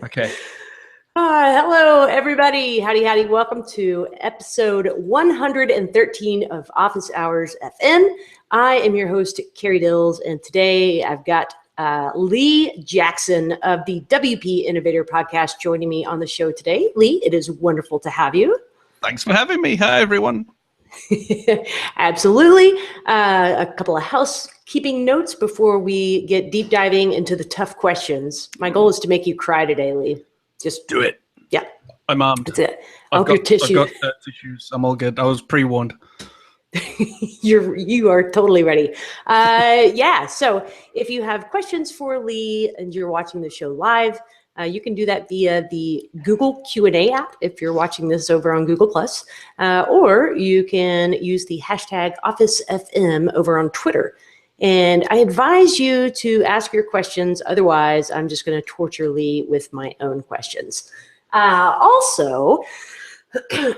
Okay. Hello, everybody. Howdy, howdy. Welcome to episode 113 of Office Hours FM. I am your host, Carrie Dills, and today I've got Lee Jackson of the WP Innovator podcast joining me on the show today. Lee, it is wonderful to have you. Thanks for having me. Hi, everyone. Absolutely. A couple of housekeeping notes before we get deep diving into the tough questions. My goal is to make you cry today, Lee. Just do it. Yeah. I'm armed. That's it. I've got tissues. I'm all good. I was pre-warned. You are totally ready. So if you have questions for Lee and you're watching the show live, you can do that via the Google Q&A app if you're watching this over on Google+, or you can use the hashtag OfficeFM over on Twitter. And I advise you to ask your questions. Otherwise, I'm just going to torture Lee with my own questions. Also,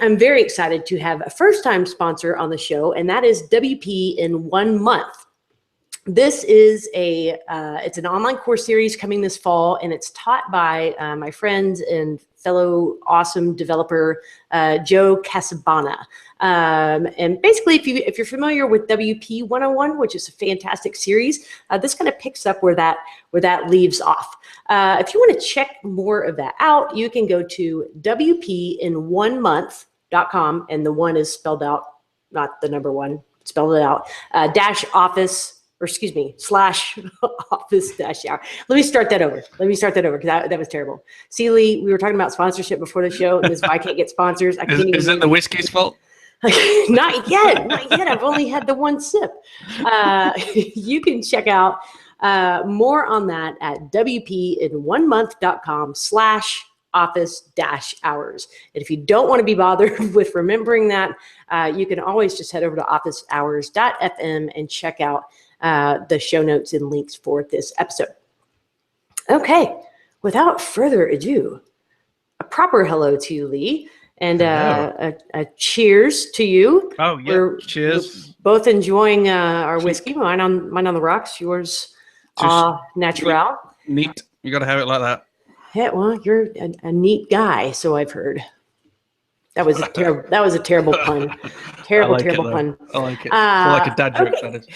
I'm very excited to have a first-time sponsor on the show, and that is WP in 1 month. This is it's an online course series coming this fall, and it's taught by my friend and fellow awesome developer, Joe Casabana. And basically, if you're familiar with WP 101, which is a fantastic series, this kind of picks up where that leaves off. If you want to check more of that out, you can go to WPin1month.com, and the one is spelled out, not the number one, spelled it out, /office-hour. Let me start that over because that was terrible. See, Lee, we were talking about sponsorship before the show, and this is why I can't get sponsors. Is it the whiskey's fault? Not yet. I've only had the one sip. You can check out more on that at WPin1month.com/office-hours. And if you don't want to be bothered with remembering that, you can always just head over to officehours.fm and check out the show notes and links for this episode. Okay, without further ado, a proper hello to you, Lee, and a cheers to you. Oh yeah, cheers. We're both enjoying our whiskey. Mine on the rocks. Yours, natural. Neat. You got to have it like that. Yeah, well, you're a neat guy, so I've heard. That was a terrible pun. Terrible pun. I like it. Like a dad joke, okay. that is.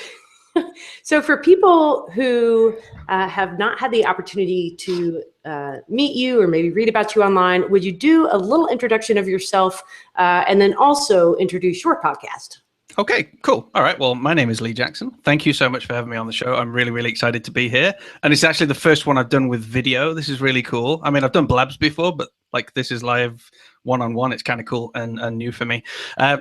So for people who have not had the opportunity to meet you or maybe read about you online, would you do a little introduction of yourself and then also introduce your podcast? Okay, cool. All right. Well, my name is Lee Jackson. Thank you so much for having me on the show. I'm really, really excited to be here. And it's actually the first one I've done with video. This is really cool. I mean, I've done blabs before, but like this is live one-on-one. It's kind of cool and new for me.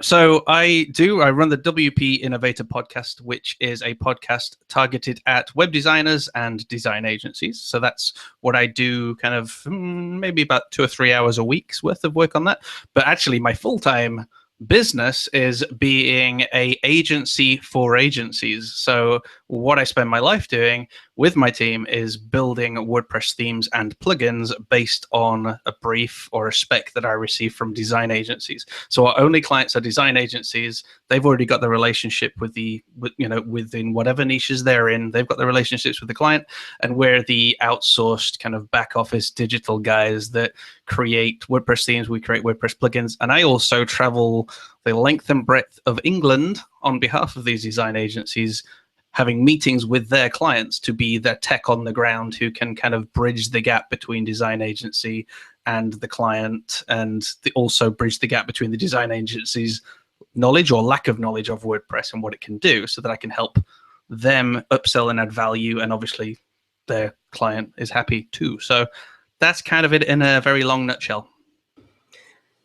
So I run the WP Innovator podcast, which is a podcast targeted at web designers and design agencies. So that's what I do, kind of maybe about 2 or 3 hours a week's worth of work on that. But actually my full-time business is being a agency for agencies. So what I spend my life doing with my team is building WordPress themes and plugins based on a brief or a spec that I receive from design agencies. So our only clients are design agencies. They've already got the relationship within whatever niches they're in. They've got the relationships with the client, and we're the outsourced kind of back office digital guys that create WordPress themes. We create WordPress plugins, and I also travel the length and breadth of England on behalf of these design agencies, having meetings with their clients to be their tech on the ground who can kind of bridge the gap between design agency and the client, and also bridge the gap between the design agency's knowledge or lack of knowledge of WordPress and what it can do, so that I can help them upsell and add value, and obviously their client is happy too. So that's kind of it in a very long nutshell.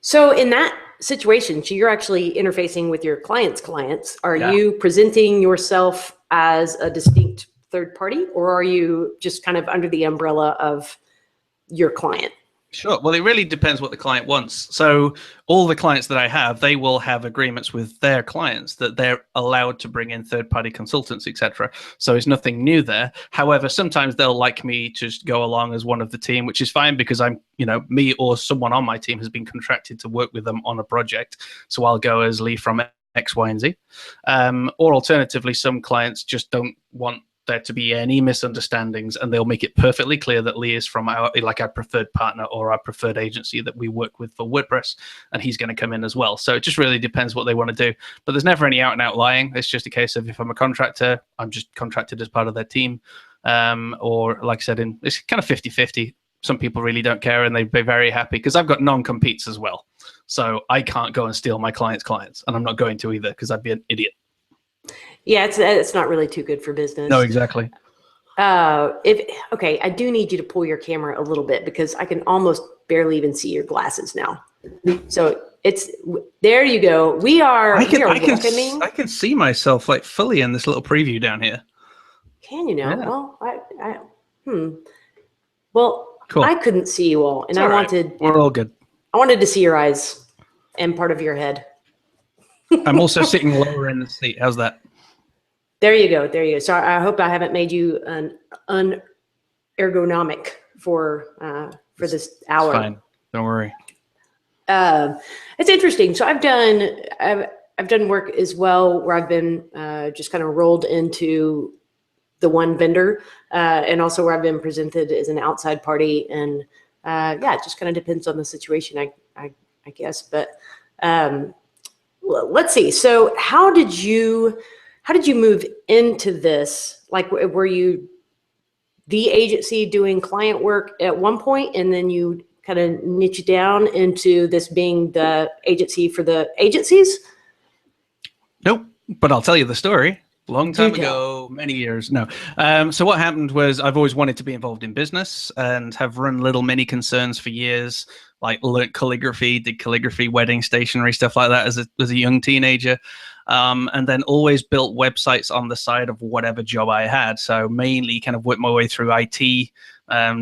So in that situation, so you're actually interfacing with your client's clients. Are you presenting yourself as a distinct third party, or are you just kind of under the umbrella of your client? Sure. Well, it really depends what the client wants. So all the clients that I have, they will have agreements with their clients that they're allowed to bring in third-party consultants, etc. So it's nothing new there. However, sometimes they'll like me to just go along as one of the team, which is fine because I'm, me or someone on my team has been contracted to work with them on a project. So I'll go as Lee from X, Y, and Z. Or alternatively, some clients just don't want there to be any misunderstandings, and they'll make it perfectly clear that Lee is from our preferred partner or our preferred agency that we work with for WordPress, and he's going to come in as well. So it just really depends what they want to do. But there's never any out and out lying. It's just a case of if I'm a contractor, I'm just contracted as part of their team. Or like I said, it's kind of 50-50. Some people really don't care, and they'd be very happy because I've got non-competes as well. So I can't go and steal my clients' clients, and I'm not going to either because I'd be an idiot. Yeah, it's not really too good for business. No, exactly. Okay, I do need you to pull your camera a little bit because I can almost barely even see your glasses now. So there you go. We are welcoming. I can see myself like fully in this little preview down here. Can you now? Yeah. Well, Well, cool. I couldn't see you all, and we're all good. I wanted to see your eyes and part of your head. I'm also sitting lower in the seat. How's that? There you go. There you go. So I hope I haven't made you an unergonomic for this hour. It's fine. Don't worry. It's interesting. So I've done work as well where I've been just kind of rolled into the one vendor, and also where I've been presented as an outside party. And yeah, it just kind of depends on the situation, I guess. But let's see. So how did you move into this? Like, were you the agency doing client work at one point, and then you kind of niche down into this being the agency for the agencies? Nope, but I'll tell you the story. Long time ago, many years. No. So what happened was I've always wanted to be involved in business and have run little mini concerns for years, like learned calligraphy, did calligraphy, wedding stationery, stuff like that as a young teenager. And then always built websites on the side of whatever job I had. So mainly kind of worked my way through IT,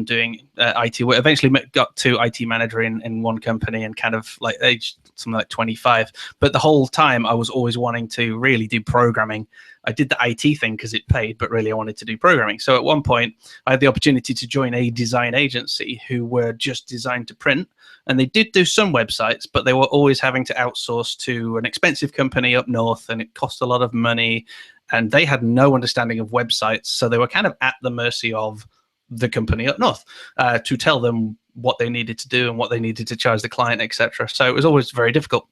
doing IT. Eventually got to IT manager in one company and kind of like aged something like 25. But the whole time I was always wanting to really do programming. I did the IT thing because it paid, but really I wanted to do programming. So at one point I had the opportunity to join a design agency who were just designed to print. And they did do some websites, but they were always having to outsource to an expensive company up north, and it cost a lot of money. And they had no understanding of websites. So they were kind of at the mercy of the company up north to tell them what they needed to do and what they needed to charge the client, etc. So it was always very difficult.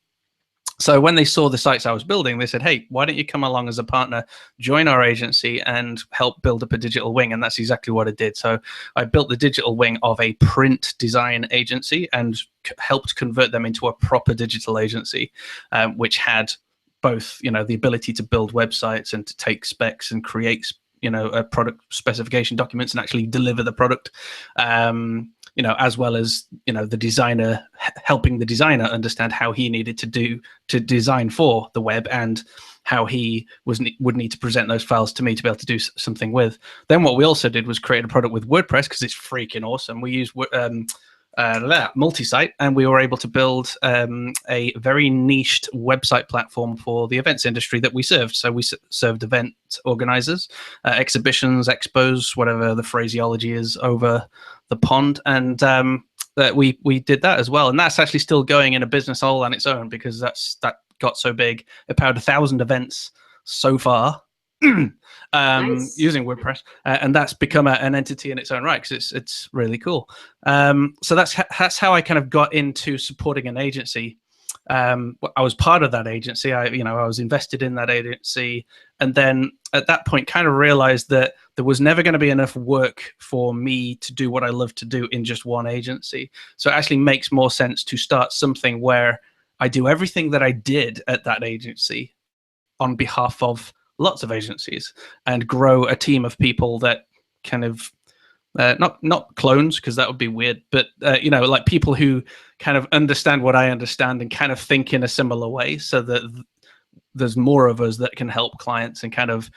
So when they saw the sites I was building, they said, hey, why don't you come along as a partner, join our agency and help build up a digital wing? And that's exactly what I did. So I built the digital wing of a print design agency and helped convert them into a proper digital agency, which had both, the ability to build websites and to take specs and create, product specification documents and actually deliver the product. As well as, the designer, helping the designer understand how he needed to design for the web and how he would need to present those files to me to be able to do something with. Then what we also did was create a product with WordPress because it's freaking awesome. We used multi-site, and we were able to build a very niched website platform for the events industry that we served. So we served event organizers, exhibitions, expos, whatever the phraseology is over the pond, and that we did that as well. And that's actually still going in a business all on its own because that got so big. It powered 1,000 events so far. Nice. Using WordPress, and that's become an entity in its own right because it's really cool. So that's how I kind of got into supporting an agency. I was part of that agency. I was invested in that agency, and then at that point kind of realized that there was never going to be enough work for me to do what I love to do in just one agency. So it actually makes more sense to start something where I do everything that I did at that agency on behalf of lots of agencies and grow a team of people that kind of not clones, because that would be weird, but like people who kind of understand what I understand and kind of think in a similar way, so that there's more of us that can help clients and kind of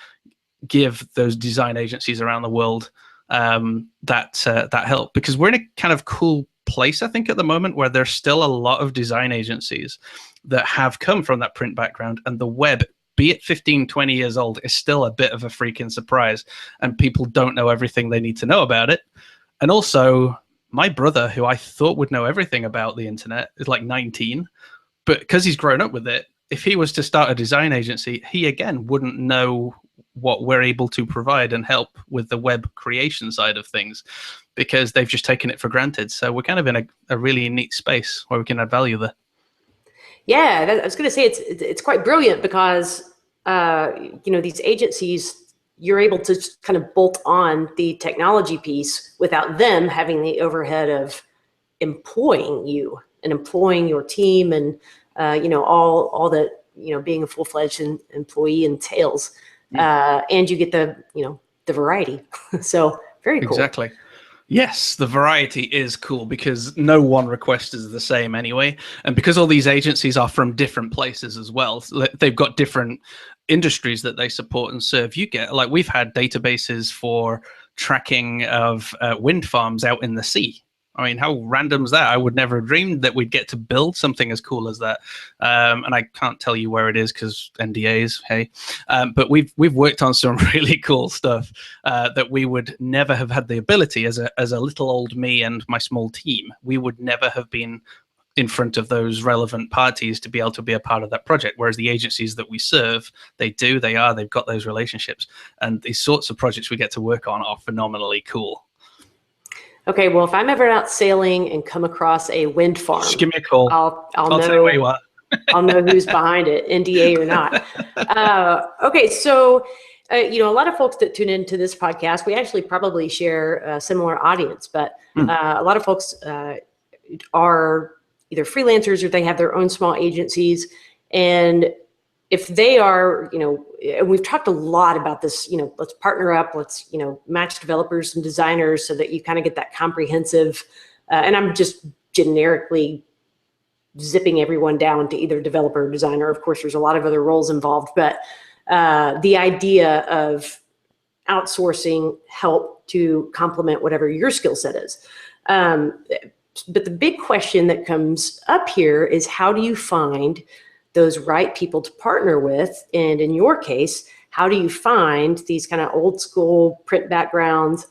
give those design agencies around the world that help. Because we're in a kind of cool place, I think, at the moment where there's still a lot of design agencies that have come from that print background, and the web, be it 15, 20 years old, is still a bit of a freaking surprise, and people don't know everything they need to know about it. And also, my brother, who I thought would know everything about the internet, is like 19, but because he's grown up with it, if he was to start a design agency, he again wouldn't know what we're able to provide and help with the web creation side of things, because they've just taken it for granted. So we're kind of in a really neat space where we can add value there. Yeah, I was going to say it's quite brilliant because these agencies, you're able to just kind of bolt on the technology piece without them having the overhead of employing you and employing your team and all that being a full-fledged employee entails. And you get the variety. So very cool. Exactly. Yes, the variety is cool because no one request is the same anyway. And because all these agencies are from different places as well, they've got different industries that they support and serve. You get, like, we've had databases for tracking of wind farms out in the sea. I mean, how random is that? I would never have dreamed that we'd get to build something as cool as that. And I can't tell you where it is because NDAs, hey. But we've worked on some really cool stuff that we would never have had the ability as a little old me and my small team. We would never have been in front of those relevant parties to be able to be a part of that project. Whereas the agencies that we serve, they've got those relationships. And these sorts of projects we get to work on are phenomenally cool. Okay, well, if I'm ever out sailing and come across a wind farm, just give me a call. I'll know tell you where you are. I'll know who's behind it, NDA or not. Okay, so a lot of folks that tune into this podcast, we actually probably share a similar audience, but a lot of folks are either freelancers or they have their own small agencies, and if they are, and we've talked a lot about this, let's partner up, let's, match developers and designers so that you kind of get that comprehensive, and I'm just generically zipping everyone down to either developer or designer. Of course, there's a lot of other roles involved, but the idea of outsourcing help to complement whatever your skill set is. But the big question that comes up here is, how do you find those right people to partner with? And in your case, how do you find these kind of old school print background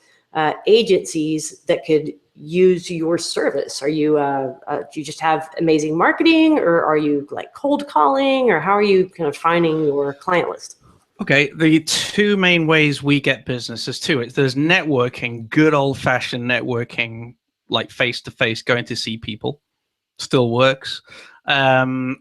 agencies that could use your service? Are you, do you just have amazing marketing, or are you like cold calling, or how are you kind of finding your client list? Okay, the two main ways we get business is two. There's networking, good old fashioned networking, like face to face, going to see people, still works. And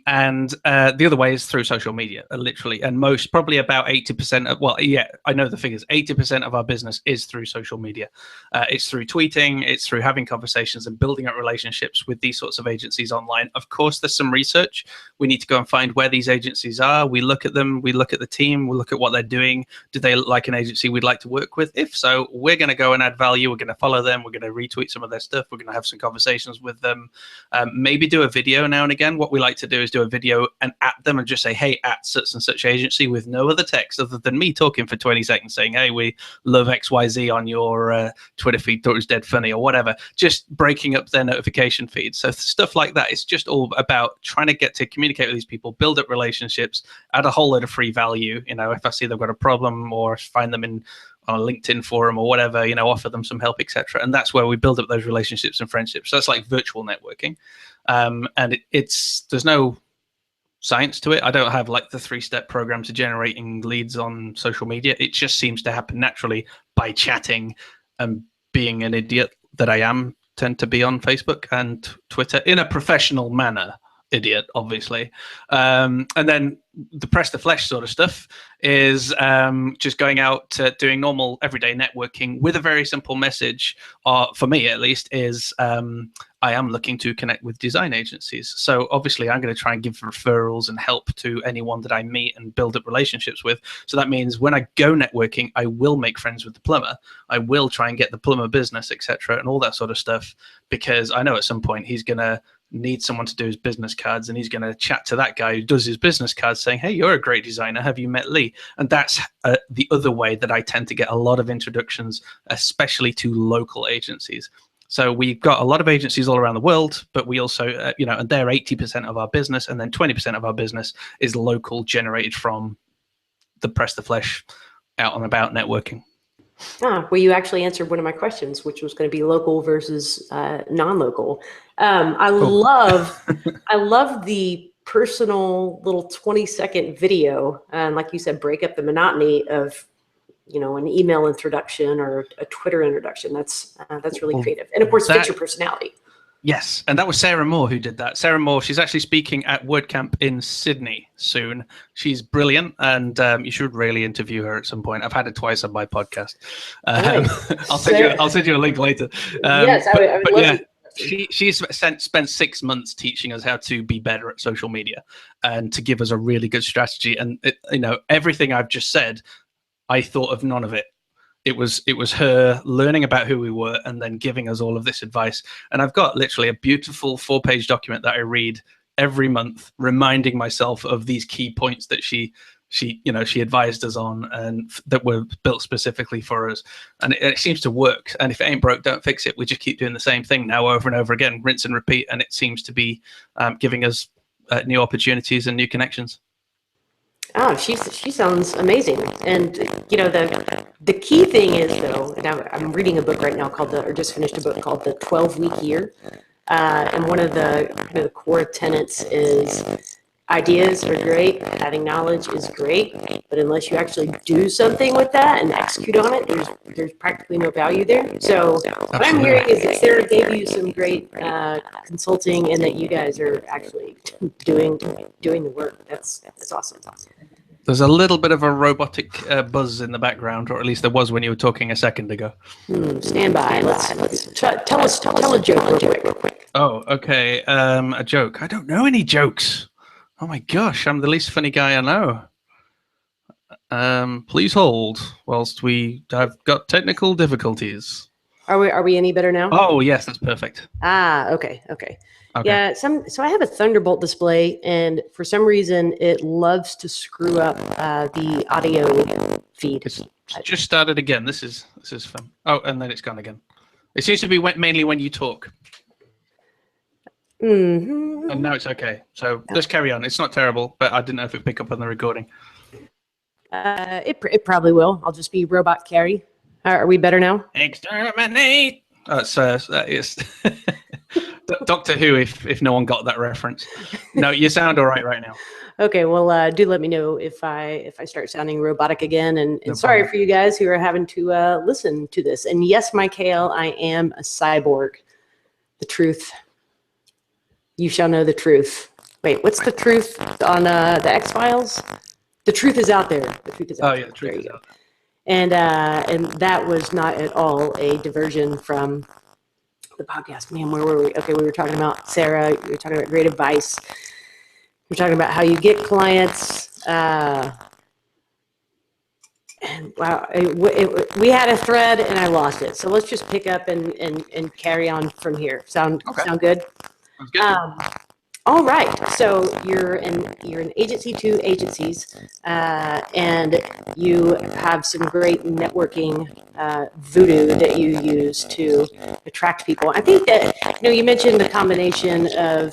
the other way is through social media, literally. And most, probably about 80% of, well, yeah, I know the figures, 80% of our business is through social media. It's through tweeting, it's through having conversations and building up relationships with these sorts of agencies online. Of course, there's some research. We need to go and find where these agencies are. We look at them, we look at the team, we look at what they're doing. Do they look like an agency we'd like to work with? If so, we're going to go and add value. We're going to follow them. We're going to retweet some of their stuff. We're going to have some conversations with them. Maybe do a video now and again. What we like to do is do a video and at them and just say, hey, at such and such agency, with no other text other than me talking for 20 seconds saying, hey, we love XYZ on your Twitter feed, thought it was dead funny or whatever, just breaking up their notification feed. So stuff like that. It's just all about trying to get to communicate with these people, build up relationships, add a whole load of free value. If I see they've got a problem or find them on a LinkedIn forum or whatever, offer them some help, etc. And that's where we build up those relationships and friendships. So that's like virtual networking. And there's no science to it. I don't have like the 3-step program to generating leads on social media. It just seems to happen naturally by chatting and being an idiot that I am, tend to be on Facebook and Twitter in a professional manner. Idiot, obviously. And then the press the flesh sort of stuff is just going out doing normal everyday networking with a very simple message, for me at least, is I am looking to connect with design agencies. So obviously I'm going to try and give referrals and help to anyone that I meet and build up relationships with. So that means when I go networking, I will make friends with the plumber. I will try and get the plumber business, etc., and all that sort of stuff, because I know at some point he's going to need someone to do his business cards, and he's going to chat to that guy who does his business cards saying, hey, you're a great designer, have you met Lee? And that's the other way that I tend to get a lot of introductions, especially to local agencies. So we've got a lot of agencies all around the world, but we also, and they're 80% of our business, and then 20% of our business is local, generated from the press the flesh, out and about networking. Well, you actually answered one of my questions, which was going to be local versus non-local. I love the personal little 20-second video, and like you said, break up the monotony of, you know, an email introduction or a Twitter introduction. That's really creative, and of course, fit your personality. Yes, and that was Sarah Moore who did that. Sarah Moore, she's actually speaking at WordCamp in Sydney soon. She's brilliant, and you should really interview her at some point. I've had it twice on my podcast. I'll send you a link later. Yes, I would love to. She's spent 6 months teaching us how to be better at social media and to give us a really good strategy. And you know, everything I've just said, I thought of none of it. It was her learning about who we were and then giving us all of this advice. And I've got literally a beautiful 4-page document that I read every month, reminding myself of these key points that she advised us on and that were built specifically for us. And it seems to work. And if it ain't broke, don't fix it. We just keep doing the same thing now over and over again, rinse and repeat. And it seems to be giving us new opportunities and new connections. Oh, she sounds amazing. And you know, the key thing is, though, and I'm reading a book right now just finished a book called The 12-Week Year, and one of the core tenets is ideas are great, having knowledge is great, but unless you actually do something with that and execute on it, there's practically no value there. So what I'm hearing is that Sarah gave you some great consulting, and that you guys are actually doing the work. That's awesome. There's a little bit of a robotic buzz in the background, or at least there was when you were talking a second ago. Stand by. Let's tell a joke real quick. Oh, okay. A joke. I don't know any jokes. Oh my gosh, I'm the least funny guy I know. Please hold whilst I've got technical difficulties. Are we any better now? Oh yes, that's perfect. Okay. Yeah, so I have a Thunderbolt display, and for some reason it loves to screw up the audio feed. It's just started again. This is fun. Oh, and then it's gone again. It seems to be mainly when you talk. Mm-hmm. And now it's okay. So let's carry on. It's not terrible, but I didn't know if it picked up on the recording. It probably will. I'll just be Robot Carrie. Are we better now? Exterminate. It's Doctor Who. If no one got that reference, no, you sound all right now. Okay, well, do let me know if I start sounding robotic again. And sorry for you guys who are having to listen to this. And yes, Michael, I am a cyborg. The truth. You shall know the truth. Wait, what's the truth on the X-Files? The truth is out there. The truth is out there. Oh yeah, the truth is out there. And that was not at all a diversion from the podcast. Man, where were we? Okay, we were talking about Sarah. We were talking about great advice. We're talking about how you get clients. And wow, we had a thread and I lost it. So let's just pick up and carry on from here. Sound good? Sounds good. All right. So you're an agency to agencies, and you have some great networking voodoo that you use to attract people. I think that you mentioned the combination of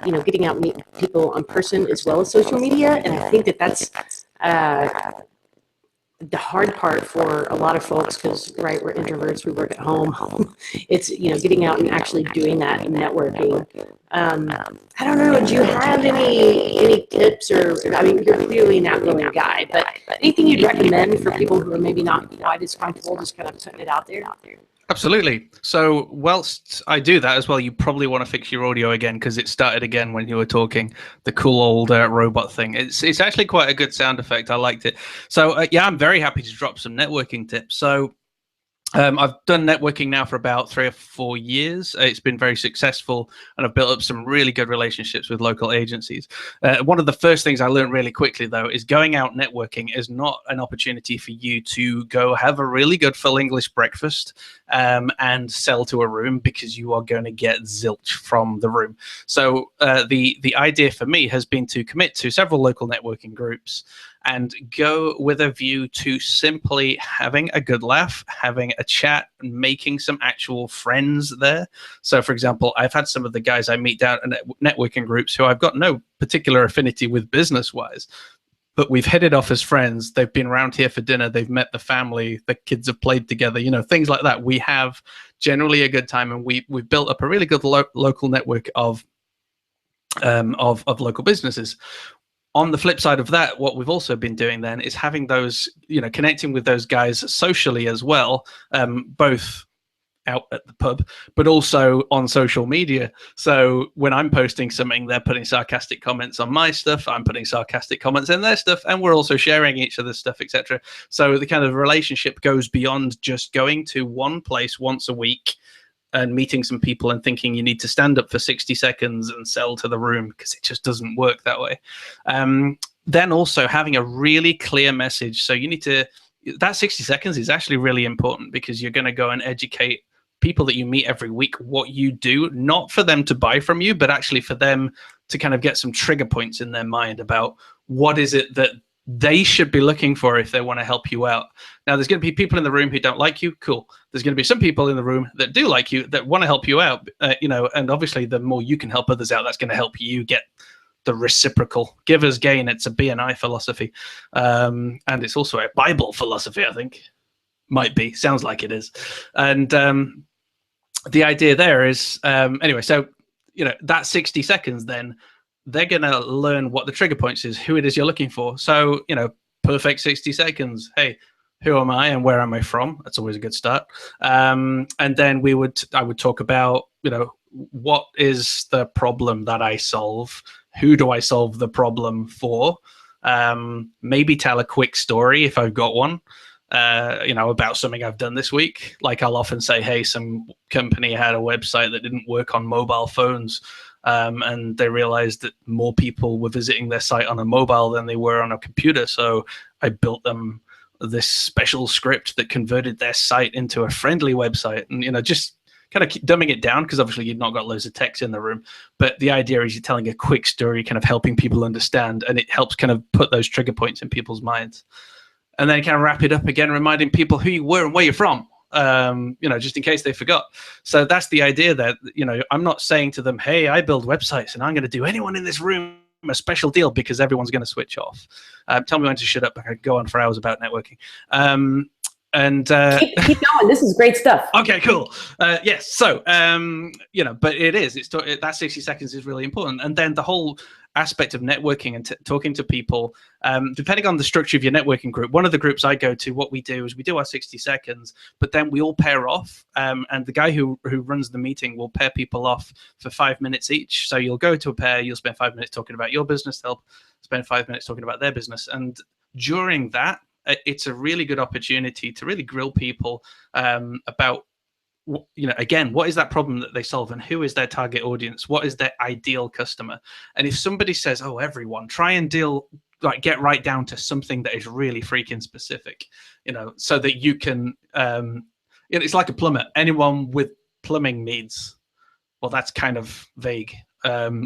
getting out and meet people in person as well as social media, and I think that's the hard part for a lot of folks, because we're introverts, we work at home. It's getting out and actually doing that and networking. I don't know, do you have any tips, or I mean, you're clearly an outgoing guy, but anything you'd recommend for people who are maybe not quite as comfortable just kind of putting it out there? Absolutely. So whilst I do that as well, you probably want to fix your audio again, because it started again when you were talking, the cool old robot thing. It's actually quite a good sound effect. I liked it. So yeah, I'm very happy to drop some networking tips. So I've done networking now for about 3 or 4 years. It's been very successful, and I've built up some really good relationships with local agencies. One of the first things I learned really quickly, though, is going out networking is not an opportunity for you to go have a really good full English breakfast and sell to a room, because you are going to get zilch from the room. So the idea for me has been to commit to several local networking groups and go with a view to simply having a good laugh, having a chat, and making some actual friends there. So, for example, I've had some of the guys I meet down at networking groups who I've got no particular affinity with business-wise, but we've hit it off as friends. They've been around here for dinner. They've met the family. The kids have played together, things like that. We have generally a good time, and we've built up a really good local network of of local businesses. On the flip side of that, what we've also been doing then is having those, connecting with those guys socially as well, both out at the pub, but also on social media. So when I'm posting something, they're putting sarcastic comments on my stuff, I'm putting sarcastic comments in their stuff, and we're also sharing each other's stuff, etc. So the kind of relationship goes beyond just going to one place once a week and meeting some people and thinking you need to stand up for 60 seconds and sell to the room, because it just doesn't work that way. Then also having a really clear message. So you need to, that 60 seconds is actually really important, because you're going to go and educate people that you meet every week what you do, not for them to buy from you, but actually for them to kind of get some trigger points in their mind about what is it that they should be looking for if they want to help you out. Now, there's going to be people in the room who don't like you. Cool. There's going to be some people in the room that do like you, that want to help you out, and obviously the more you can help others out, that's going to help you get the reciprocal. Givers gain. It's a BNI philosophy. And it's also a Bible philosophy, I think. Might be. Sounds like it is. And the idea there is, anyway, so, that 60 seconds, then they're going to learn what the trigger points is, who it is you're looking for. So, perfect 60 seconds. Hey, who am I and where am I from? That's always a good start. And then I would talk about, what is the problem that I solve? Who do I solve the problem for? Maybe tell a quick story if I've got one. About something I've done this week. Like I'll often say, hey, some company had a website that didn't work on mobile phones, and they realized that more people were visiting their site on a mobile than they were on a computer. So I built them this special script that converted their site into a friendly website, and just kind of keep dumbing it down, because obviously you've not got loads of text in the room. But the idea is you're telling a quick story, kind of helping people understand, and it helps kind of put those trigger points in people's minds. And then kind of wrap it up again, reminding people who you were and where you're from, just in case they forgot. So that's the idea that, I'm not saying to them, hey, I build websites and I'm going to do anyone in this room a special deal, because everyone's going to switch off. Tell me when to shut up. I could go on for hours about networking. Keep going. This is great stuff. Okay, cool. Yes. So, but that 60 seconds is really important. And then the whole aspect of networking and talking to people, depending on the structure of your networking group. One of the groups I go to, what we do is we do our 60 seconds, but then we all pair off, and the guy who runs the meeting will pair people off for 5 minutes each. So you'll go to a pair, you'll spend 5 minutes talking about your business, they'll spend 5 minutes talking about their business. And during that, it's a really good opportunity to really grill people about, again, what is that problem that they solve, and who is their target audience? What is their ideal customer? And if somebody says, oh, everyone, try and get right down to something that is really freaking specific, so that you can, it's like a plumber. Anyone with plumbing needs, well, that's kind of vague.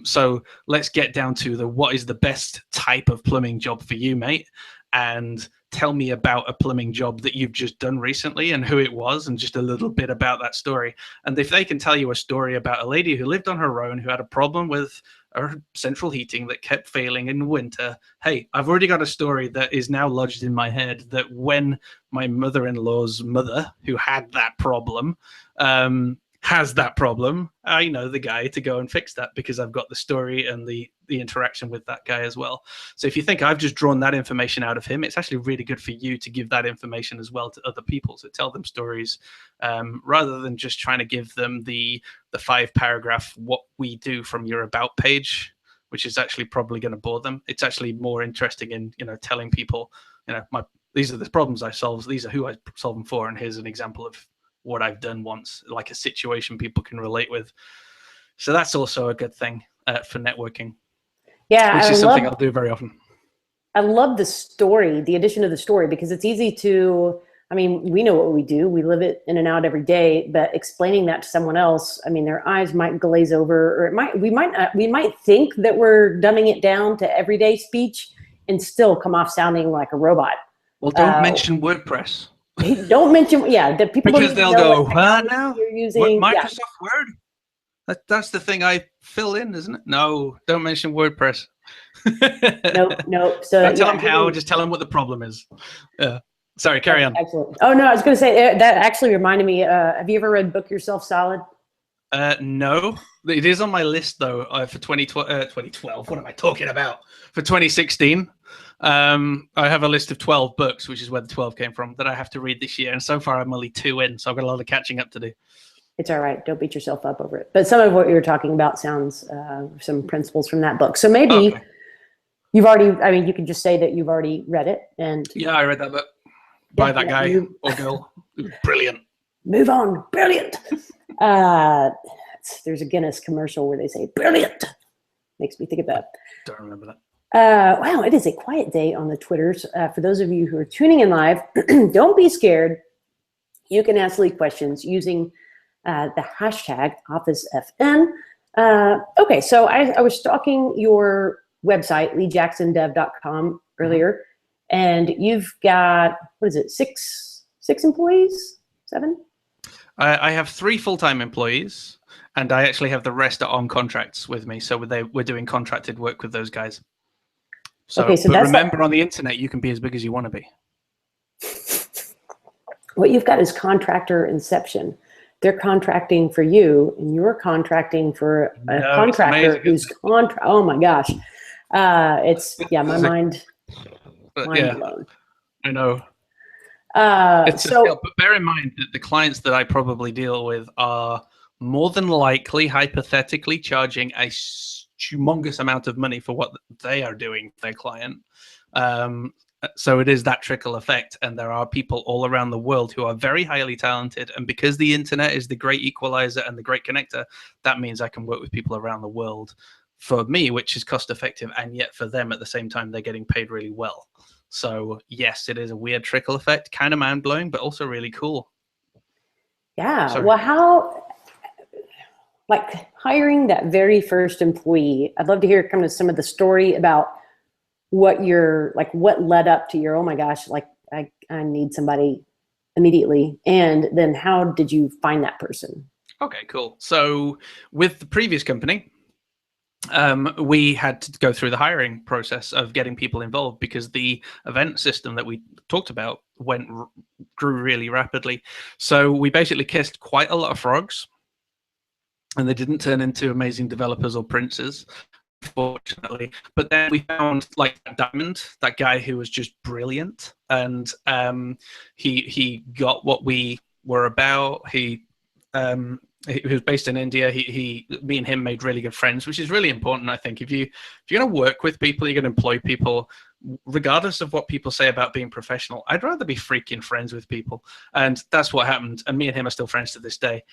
So let's get down to what is the best type of plumbing job for you, mate? And tell me about a plumbing job that you've just done recently and who it was, and just a little bit about that story. And if they can tell you a story about a lady who lived on her own, who had a problem with her central heating that kept failing in winter, hey, I've already got a story that is now lodged in my head, that when my mother-in-law's mother, who had that problem, has that problem, I know the guy to go and fix that, because I've got the story and the interaction with that guy as well. So if you think I've just drawn that information out of him, it's actually really good for you to give that information as well to other people, to tell them stories, rather than just trying to give them the 5-paragraph what we do from your about page, which is actually probably going to bore them. It's actually more interesting in telling people, these are the problems I solve, these are who I solve them for, and here's an example of what I've done once, like a situation people can relate with. So that's also a good thing for networking. Yeah, which is something I'll do very often. I love the story, the addition of the story, because it's easy to, we know what we do. We live it in and out every day, but explaining that to someone else, their eyes might glaze over, or we might think that we're dumbing it down to everyday speech and still come off sounding like a robot. Well, don't mention WordPress. Don't mention, that people, because they'll go, now you're using Microsoft Word. That's the thing I fill in, isn't it? No, don't mention WordPress. Nope. So don't tell them how. Just tell them what the problem is. Sorry, carry on. Excellent. Oh no, I was going to say that actually reminded me. Have you ever read Book Yourself Solid? No, it is on my list though for 2012. What am I talking about? For 2016, I have a list of 12 books, which is where the 12 came from, that I have to read this year. And so far, I'm only 2 in, so I've got a lot of catching up to do. It's all right. Don't beat yourself up over it. But some of what you're talking about sounds some principles from that book. So maybe you've already. I mean, you can just say that you've already read it. And yeah, I read that book by that guy or girl. Brilliant. Move on. Brilliant. There's a Guinness commercial where they say "brilliant." Makes me think of that. Don't remember that. Wow, it is a quiet day on the Twitters. For those of you who are tuning in live, don't be scared. You can ask Lee questions using the hashtag OfficeFN. Okay, so I was stalking your website, leejacksondev.com earlier, and you've got, what is it, six employees? 7? I have 3 full-time employees, and I actually have the rest on contracts with me. So we're doing contracted work with those guys. So, okay, so but remember, on the internet, you can be as big as you want to be. What you've got is contractor inception. They're contracting for you, and you're contracting for a contractor who's oh my gosh, it's my mind blown. I know. So, but bear in mind that the clients that I probably deal with are more than likely, hypothetically, charging a humongous amount of money for what they are doing for their client. So it is that trickle effect, and there are people all around the world who are very highly talented, and because the internet is the great equalizer and the great connector, that means I can work with people around the world for me, which is cost effective, and yet for them at the same time they're getting paid really well. So yes, it is a weird trickle effect, kind of mind-blowing, but also really cool. Yeah. Sorry. Well, how, like, hiring that very first employee, I'd love to hear kind of some of the story about what what led up to your, oh my gosh, like I need somebody immediately. And then how did you find that person? Okay, cool. So with the previous company, we had to go through the hiring process of getting people involved because the event system that we talked about grew really rapidly. So we basically kissed quite a lot of frogs, and they didn't turn into amazing developers or princes, fortunately. But then we found like Diamond, that guy who was just brilliant, and he got what we were about. He was based in India. Me and him made really good friends, which is really important. I think if you're going to work with people, you're going to employ people, regardless of what people say about being professional, I'd rather be freaking friends with people. And that's what happened. And me and him are still friends to this day.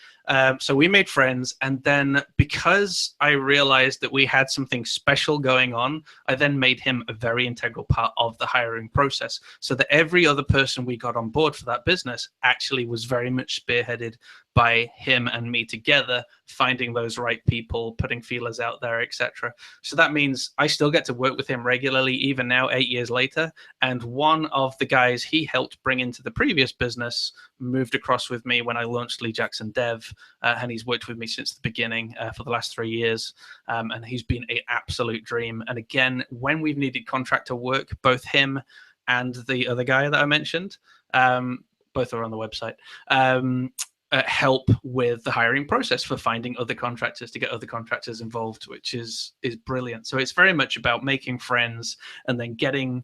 So we made friends. And then because I realized that we had something special going on, I then made him a very integral part of the hiring process, so that every other person we got on board for that business actually was very much spearheaded by him and me together, finding those right people, putting feelers out there, etc. So that means I still get to work with him regularly, even now, 8 years later. And one of the guys he helped bring into the previous business moved across with me when I launched Lee Jackson Dev, and he's worked with me since the beginning for the last 3 years. And he's been an absolute dream. And again, when we've needed contractor work, both him and the other guy that I mentioned, both are on the website, help with the hiring process for finding other contractors, to get other contractors involved, which is brilliant. So it's very much about making friends, and then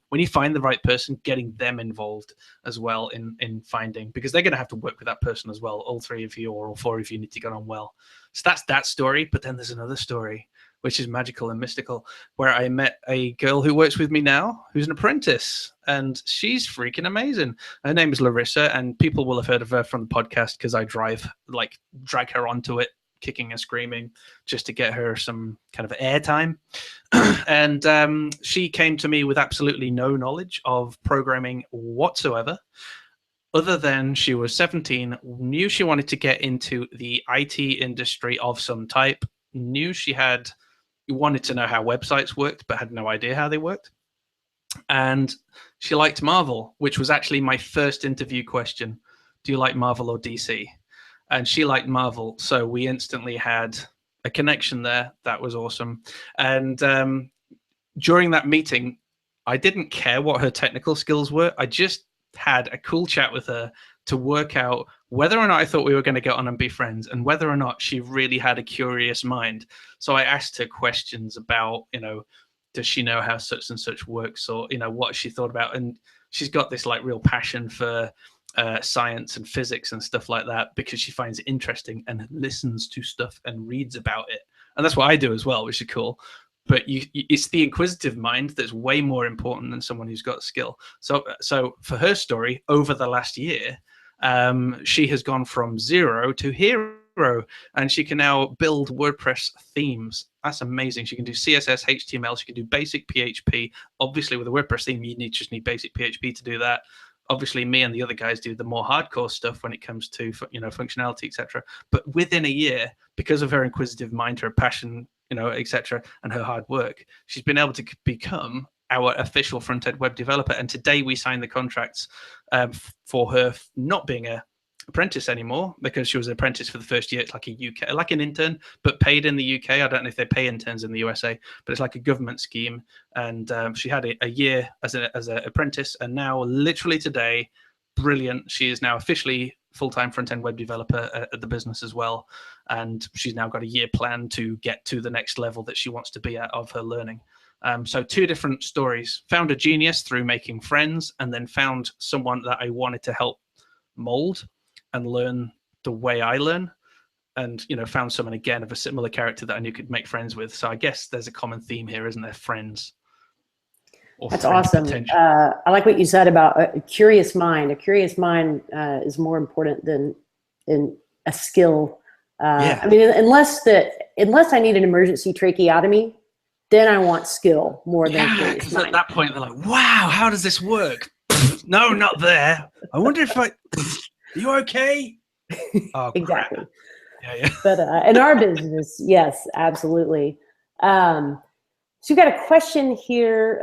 when you find the right person, getting them involved as well in finding, because they're going to have to work with that person as well. All 3 of you or all 4 of you need to get on well. So that's that story. But then there's another story, which is magical and mystical, where I met a girl who works with me now, who's an apprentice, and she's freaking amazing. Her name is Larissa, and people will have heard of her from the podcast because I drag her onto it, kicking and screaming, just to get her some kind of airtime. And she came to me with absolutely no knowledge of programming whatsoever, other than she was 17, knew she wanted to get into the IT industry of some type, knew she wanted to know how websites worked, but had no idea how they worked. And she liked Marvel, which was actually my first interview question. Do you like Marvel or DC? And she liked Marvel. So we instantly had a connection there. That was awesome. And during that meeting, I didn't care what her technical skills were. I just had a cool chat with her to work out whether or not I thought we were going to get on and be friends, and whether or not she really had a curious mind. So I asked her questions about, does she know how such and such works, or what she thought about, and she's got this like real passion for science and physics and stuff like that, because she finds it interesting and listens to stuff and reads about it. And that's what I do as well, which is cool. But it's the inquisitive mind that's way more important than someone who's got skill. So for her story, over the last year, she has gone from 0 to hero, and she can now build WordPress themes. That's amazing. She can do CSS, HTML. She can do basic PHP. Obviously, with a WordPress theme, you just need basic PHP to do that. Obviously, me and the other guys do the more hardcore stuff when it comes to functionality, etc. But within a year, because of her inquisitive mind, her passion, etc., and her hard work, she's been able to become our official front-end web developer. And today we signed the contracts for her not being a apprentice anymore, because she was an apprentice for the first year. It's like like an intern, but paid in the UK. I don't know if they pay interns in the USA, but it's like a government scheme. And she had a year as an apprentice, and now literally today, brilliant. She is now officially full-time front-end web developer at the business as well. And she's now got a year plan to get to the next level that she wants to be at of her learning. So 2 different stories: found a genius through making friends, and then found someone that I wanted to help mold and learn the way I learn, and found someone again of a similar character that I knew could make friends with. So I guess there's a common theme here, isn't there? Friends. That's awesome. I like what you said about a curious mind. A curious mind is more important than a skill. I mean, unless I need an emergency tracheotomy, then I want skill more than a curious mind. At that point, they're like, wow, how does this work? No, not there. I wonder if are you okay? Oh, exactly. Crap. Yeah. But in our business, yes, absolutely. So we've got a question here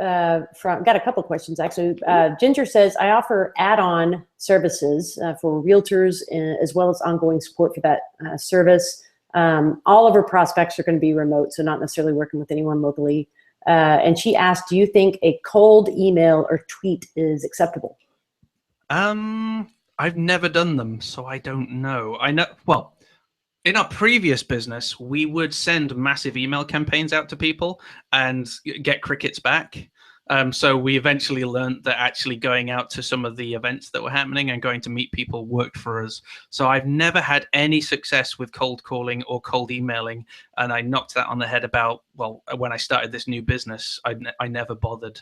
got a couple of questions actually. Ginger says, I offer add-on services for realtors as well as ongoing support for that service. All of her prospects are going to be remote, so not necessarily working with anyone locally. And she asked, do you think a cold email or tweet is acceptable? I've never done them, so I don't know. I know, well, in our previous business, we would send massive email campaigns out to people and get crickets back. So we eventually learned that actually going out to some of the events that were happening and going to meet people worked for us. So I've never had any success with cold calling or cold emailing. And I knocked that on the head about, well, when I started this new business, I never bothered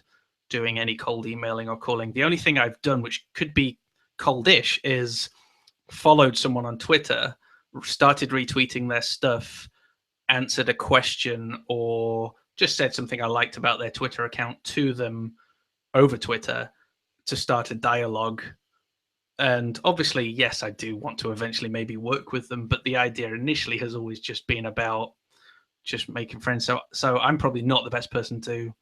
doing any cold emailing or calling. The only thing I've done, which could be coldish, is followed someone on Twitter, started retweeting their stuff, answered a question, or just said something I liked about their Twitter account to them over Twitter to start a dialogue. And obviously, yes, I do want to eventually maybe work with them, but the idea initially has always just been about just making friends. So I'm probably not the best person to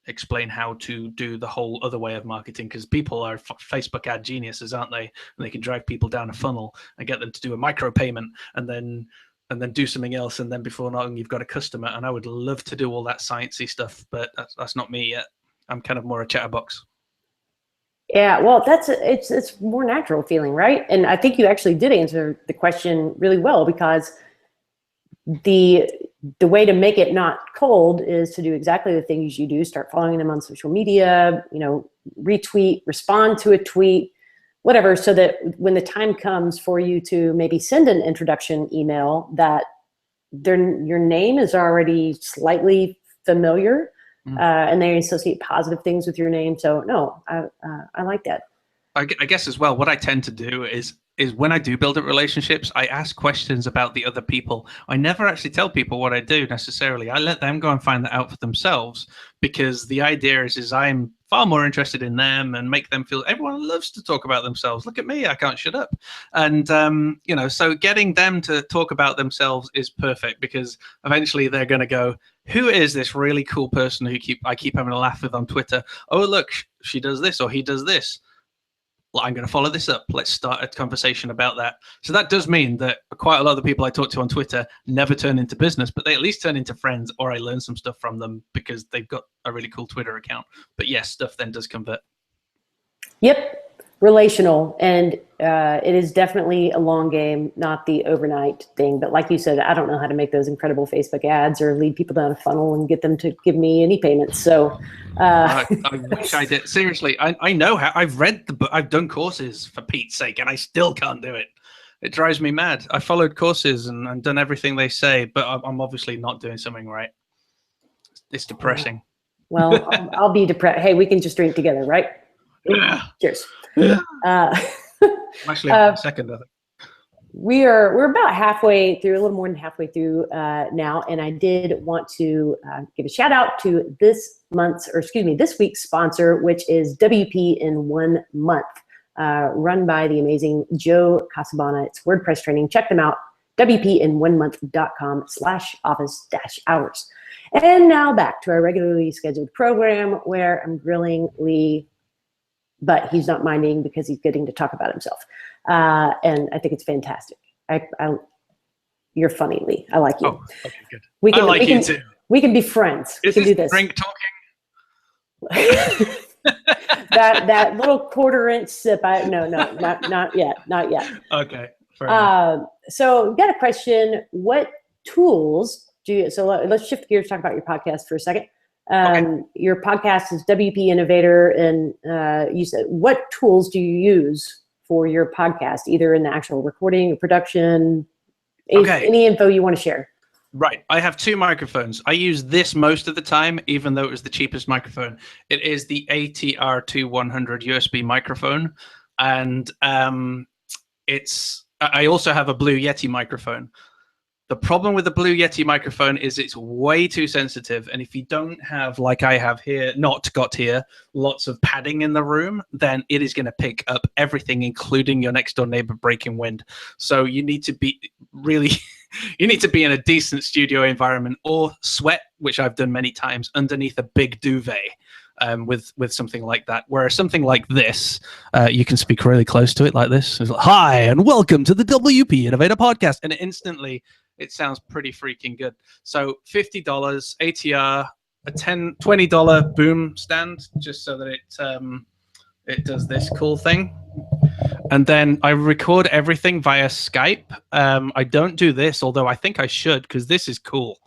explain how to do the whole other way of marketing, because people are Facebook ad geniuses, aren't they? And they can drive people down a funnel and get them to do a micro payment and then do something else, and then before long you've got a customer. And I would love to do all that sciencey stuff, but that's not me yet. I'm kind of more a chatterbox. Yeah, well, it's more natural feeling, right? And I think you actually did answer the question really well, because the way to make it not cold is to do exactly the things you do. Start following them on social media, retweet, respond to a tweet, whatever, so that when the time comes for you to maybe send an introduction email, that your name is already slightly familiar, and they associate positive things with your name. So no, I like that. I guess as well, what I tend to do is when I do build up relationships, I ask questions about the other people. I never actually tell people what I do necessarily. I let them go and find that out for themselves, because the idea is I'm far more interested in them and make them feel, everyone loves to talk about themselves. Look at me, I can't shut up. And, so getting them to talk about themselves is perfect, because eventually they're going to go, who is this really cool person who I keep having a laugh with on Twitter? Oh, look, she does this or he does this. Well, I'm going to follow this up. Let's start a conversation about that. So that does mean that quite a lot of the people I talk to on Twitter never turn into business, but they at least turn into friends, or I learn some stuff from them because they've got a really cool Twitter account. But yes, stuff then does convert. Yep. Relational, and it is definitely a long game, not the overnight thing. But like you said, I don't know how to make those incredible Facebook ads or lead people down a funnel and get them to give me any payments. So I wish I did. Seriously, I know how. I've read the book. I've done courses, for Pete's sake, and I still can't do it. It drives me mad. I followed courses and done everything they say, but I'm obviously not doing something right. It's depressing. Well, I'll be depressed. Hey, we can just drink together, right? Yeah. Cheers. I'm actually on my second of it. We're about halfway through, a little more than halfway through now, and I did want to give a shout out to this week's sponsor, which is WP in 1 month, run by the amazing Joe Casabana. It's WordPress training. Check them out, wpin1month.com/office-hours. And now back to our regularly scheduled program where I'm grilling Lee, but he's not minding because he's getting to talk about himself. And I think it's fantastic. You're funny, Lee. I like you. Oh, okay, good. I like you too. We can be friends. We can do this. Drink talking? that little quarter-inch sip. No, not yet. Not yet. Okay. Fair enough. So we've got a question. What tools do you? So let's shift gears. Talk about your podcast for a second. Okay. Your podcast is WP Innovator, and you said, what tools do you use for your podcast, either in the actual recording or production? Any info you want to share? Right. I have 2 microphones. I use this most of the time, even though it was the cheapest microphone. It is the ATR2100 USB microphone, and I also have a Blue Yeti microphone. The problem with the Blue Yeti microphone is it's way too sensitive. And if you don't have, like I have here, lots of padding in the room, then it is going to pick up everything, including your next door neighbor breaking wind. So you need to be you need to be in a decent studio environment, or sweat, which I've done many times, underneath a big duvet. With something like that, whereas something like this, you can speak really close to it like this. It's like, hi, and welcome to the WP Innovator podcast, and instantly it sounds pretty freaking good. So $50 ATR, a $20 boom stand, just so that it does this cool thing. And then I record everything via Skype. I don't do this, although I think I should, because this is cool.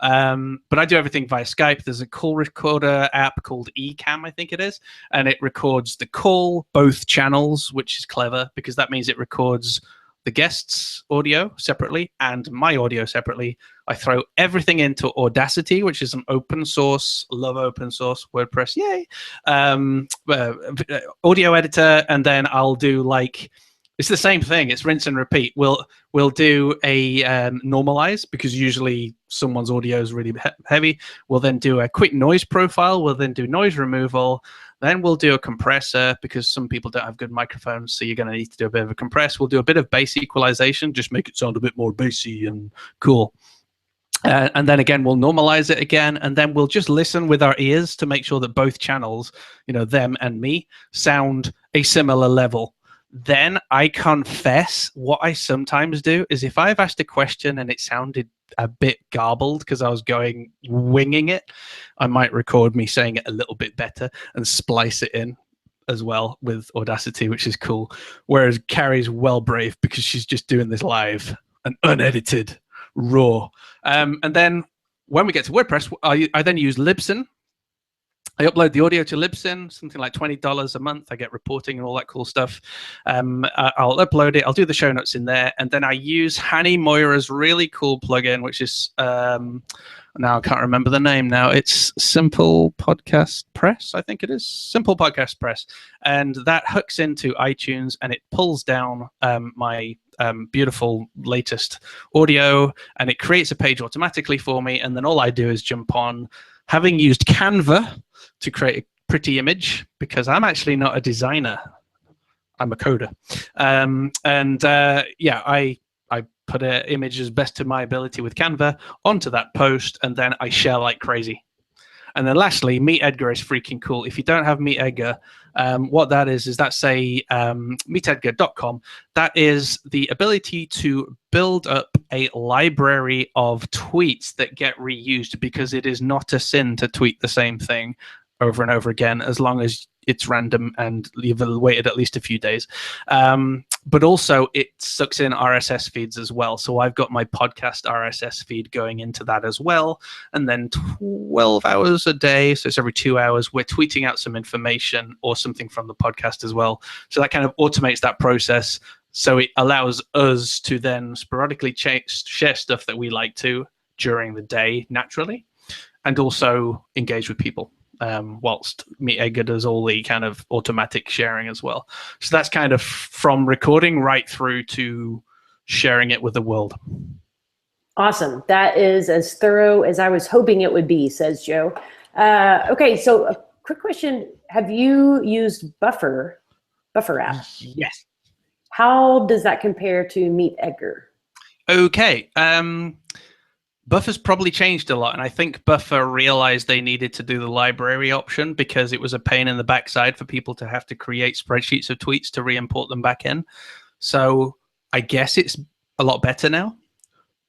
But I do everything via Skype. There's a call recorder app called Ecamm, I think it is, and it records the call, both channels, which is clever because that means it records the guest's audio separately and my audio separately. I throw everything into Audacity, which is an open source, love open source, WordPress, yay, audio editor, and then I'll do it's the same thing. It's rinse and repeat. We'll do a normalize, because usually someone's audio is really heavy. We'll then do a quick noise profile. We'll then do noise removal. Then we'll do a compressor, because some people don't have good microphones, so you're going to need to do a bit of a compress. We'll do a bit of bass equalization, just make it sound a bit more bassy and cool. And then again, we'll normalize it again, and then we'll just listen with our ears to make sure that both channels, them and me, sound a similar level. Then I confess, what I sometimes do is, if I've asked a question and it sounded a bit garbled because I was winging it, I might record me saying it a little bit better and splice it in as well with Audacity, which is cool. Whereas Carrie's well brave because she's just doing this live and unedited, raw. And then when we get to WordPress, I then use Libsyn. I upload the audio to Libsyn, something like $20 a month. I get reporting and all that cool stuff. I'll upload it. I'll do the show notes in there. And then I use Hanny Moira's really cool plugin, which is, now I can't remember the name now. It's Simple Podcast Press, I think it is. Simple Podcast Press. And that hooks into iTunes, and it pulls down my beautiful latest audio, and it creates a page automatically for me. And then all I do is jump on, having used Canva to create a pretty image, because I'm actually not a designer. I'm a coder. I put an image as best to my ability with Canva onto that post, and then I share like crazy. And then lastly, Meet Edgar is freaking cool. If you don't have Meet Edgar, what that is that's a meetedgar.com. That is the ability to build up a library of tweets that get reused, because it is not a sin to tweet the same thing over and over again, as long as it's random and you've waited at least a few days. But also it sucks in RSS feeds as well. So I've got my podcast RSS feed going into that as well. And then 12 hours a day, so it's every 2 hours, we're tweeting out some information or something from the podcast as well. So that kind of automates that process. So it allows us to then sporadically share stuff that we like to during the day naturally, and also engage with people. Whilst Meet Edgar does all the kind of automatic sharing as well. So that's kind of from recording right through to sharing it with the world. Awesome. That is as thorough as I was hoping it would be, says Joe. Okay, so a quick question. Have you used Buffer app? Yes. How does that compare to Meet Edgar? Okay. Buffer's probably changed a lot, and I think Buffer realized they needed to do the library option because it was a pain in the backside for people to have to create spreadsheets of tweets to re-import them back in. So I guess it's a lot better now,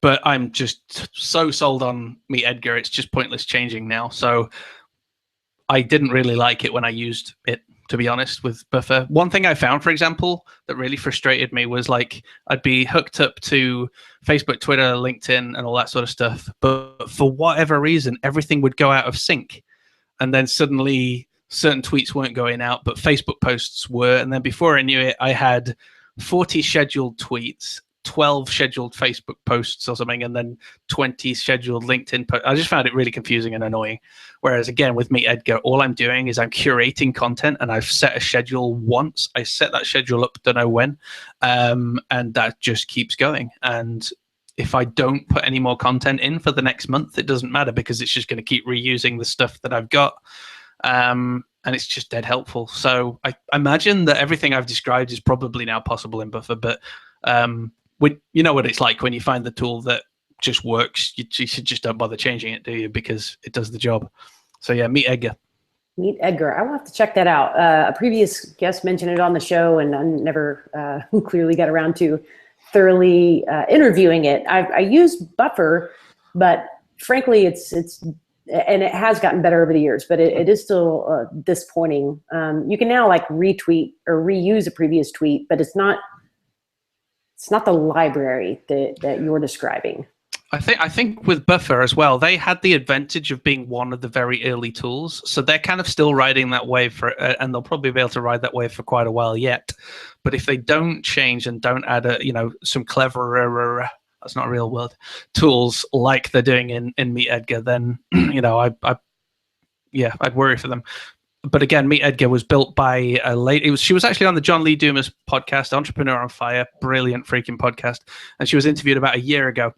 but I'm just so sold on Meet Edgar, it's just pointless changing now. So I didn't really like it when I used it, to be honest, with Buffer. One thing I found, for example, that really frustrated me was like I'd be hooked up to Facebook, Twitter, LinkedIn, and all that sort of stuff. But for whatever reason, everything would go out of sync. And then suddenly certain tweets weren't going out, but Facebook posts were. And then before I knew it, I had 40 scheduled tweets, 12 scheduled Facebook posts or something, and then 20 scheduled LinkedIn posts. I just found it really confusing and annoying. Whereas again, with Meet Edgar, all I'm doing is I'm curating content, and I've set a schedule once. I set that schedule up, don't know when, and that just keeps going. And if I don't put any more content in for the next month, it doesn't matter because it's just going to keep reusing the stuff that I've got. And it's just dead helpful. So I imagine that everything I've described is probably now possible in Buffer, but you know what it's like when you find the tool that just works. You just don't bother changing it, do you? Because it does the job. So yeah, Meet Edgar. Meet Edgar. I will have to check that out. A previous guest mentioned it on the show, and I never clearly got around to thoroughly interviewing it. I use Buffer, but frankly, it's and it has gotten better over the years, but it is still disappointing. You can now like retweet or reuse a previous tweet, but it's not the library that you're describing. I think with Buffer as well, they had the advantage of being one of the very early tools. So they're kind of still riding that wave and they'll probably be able to ride that wave for quite a while yet. But if they don't change and don't add some cleverer, that's not a real word, tools like they're doing in Meet Edgar, then I'd worry for them. But again, Meet Edgar was built by a lady. She was actually on the John Lee Dumas podcast, Entrepreneur on Fire, brilliant freaking podcast, and she was interviewed about a year ago.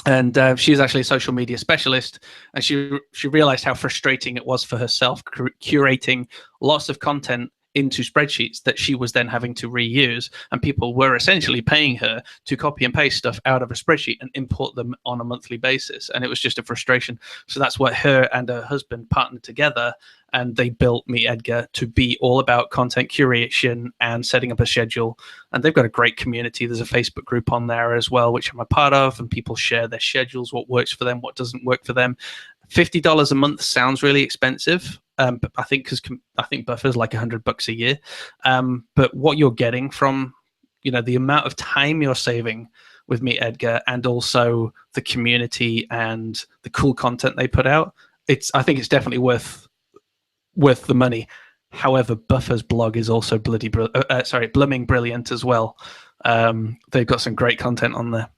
And she's actually a social media specialist, and she realized how frustrating it was for herself curating lots of content into spreadsheets that she was then having to reuse, and people were essentially paying her to copy and paste stuff out of a spreadsheet and import them on a monthly basis, and it was just a frustration. So that's what her and her husband partnered together, and they built Meet Edgar to be all about content curation and setting up a schedule. And they've got a great community. There's a Facebook group on there as well, which I'm a part of, and people share their schedules, what works for them, what doesn't work for them. $50 a month sounds really expensive, but I think Buffer's like $100 a year. But what you're getting from, the amount of time you're saving with Meet Edgar, and also the community and the cool content they put out, I think it's definitely worth the money. However, Buffer's blog is also blooming brilliant as well. They've got some great content on there.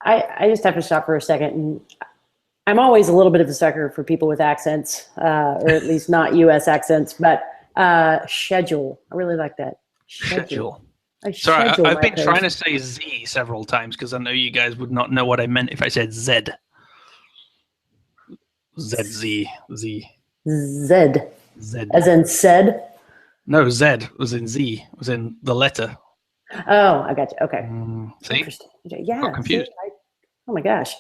I just have to stop for a second. And I'm always a little bit of a sucker for people with accents, or at least not U.S. accents, but schedule. I really like that. Schedule. Sorry, I've been trying to say Z several times because I know you guys would not know what I meant if I said Z. Z. As in said? No, Z was in Z. Was in the letter. Oh, I got you. Okay. See? Interesting. Yeah. Got confused. Oh my gosh.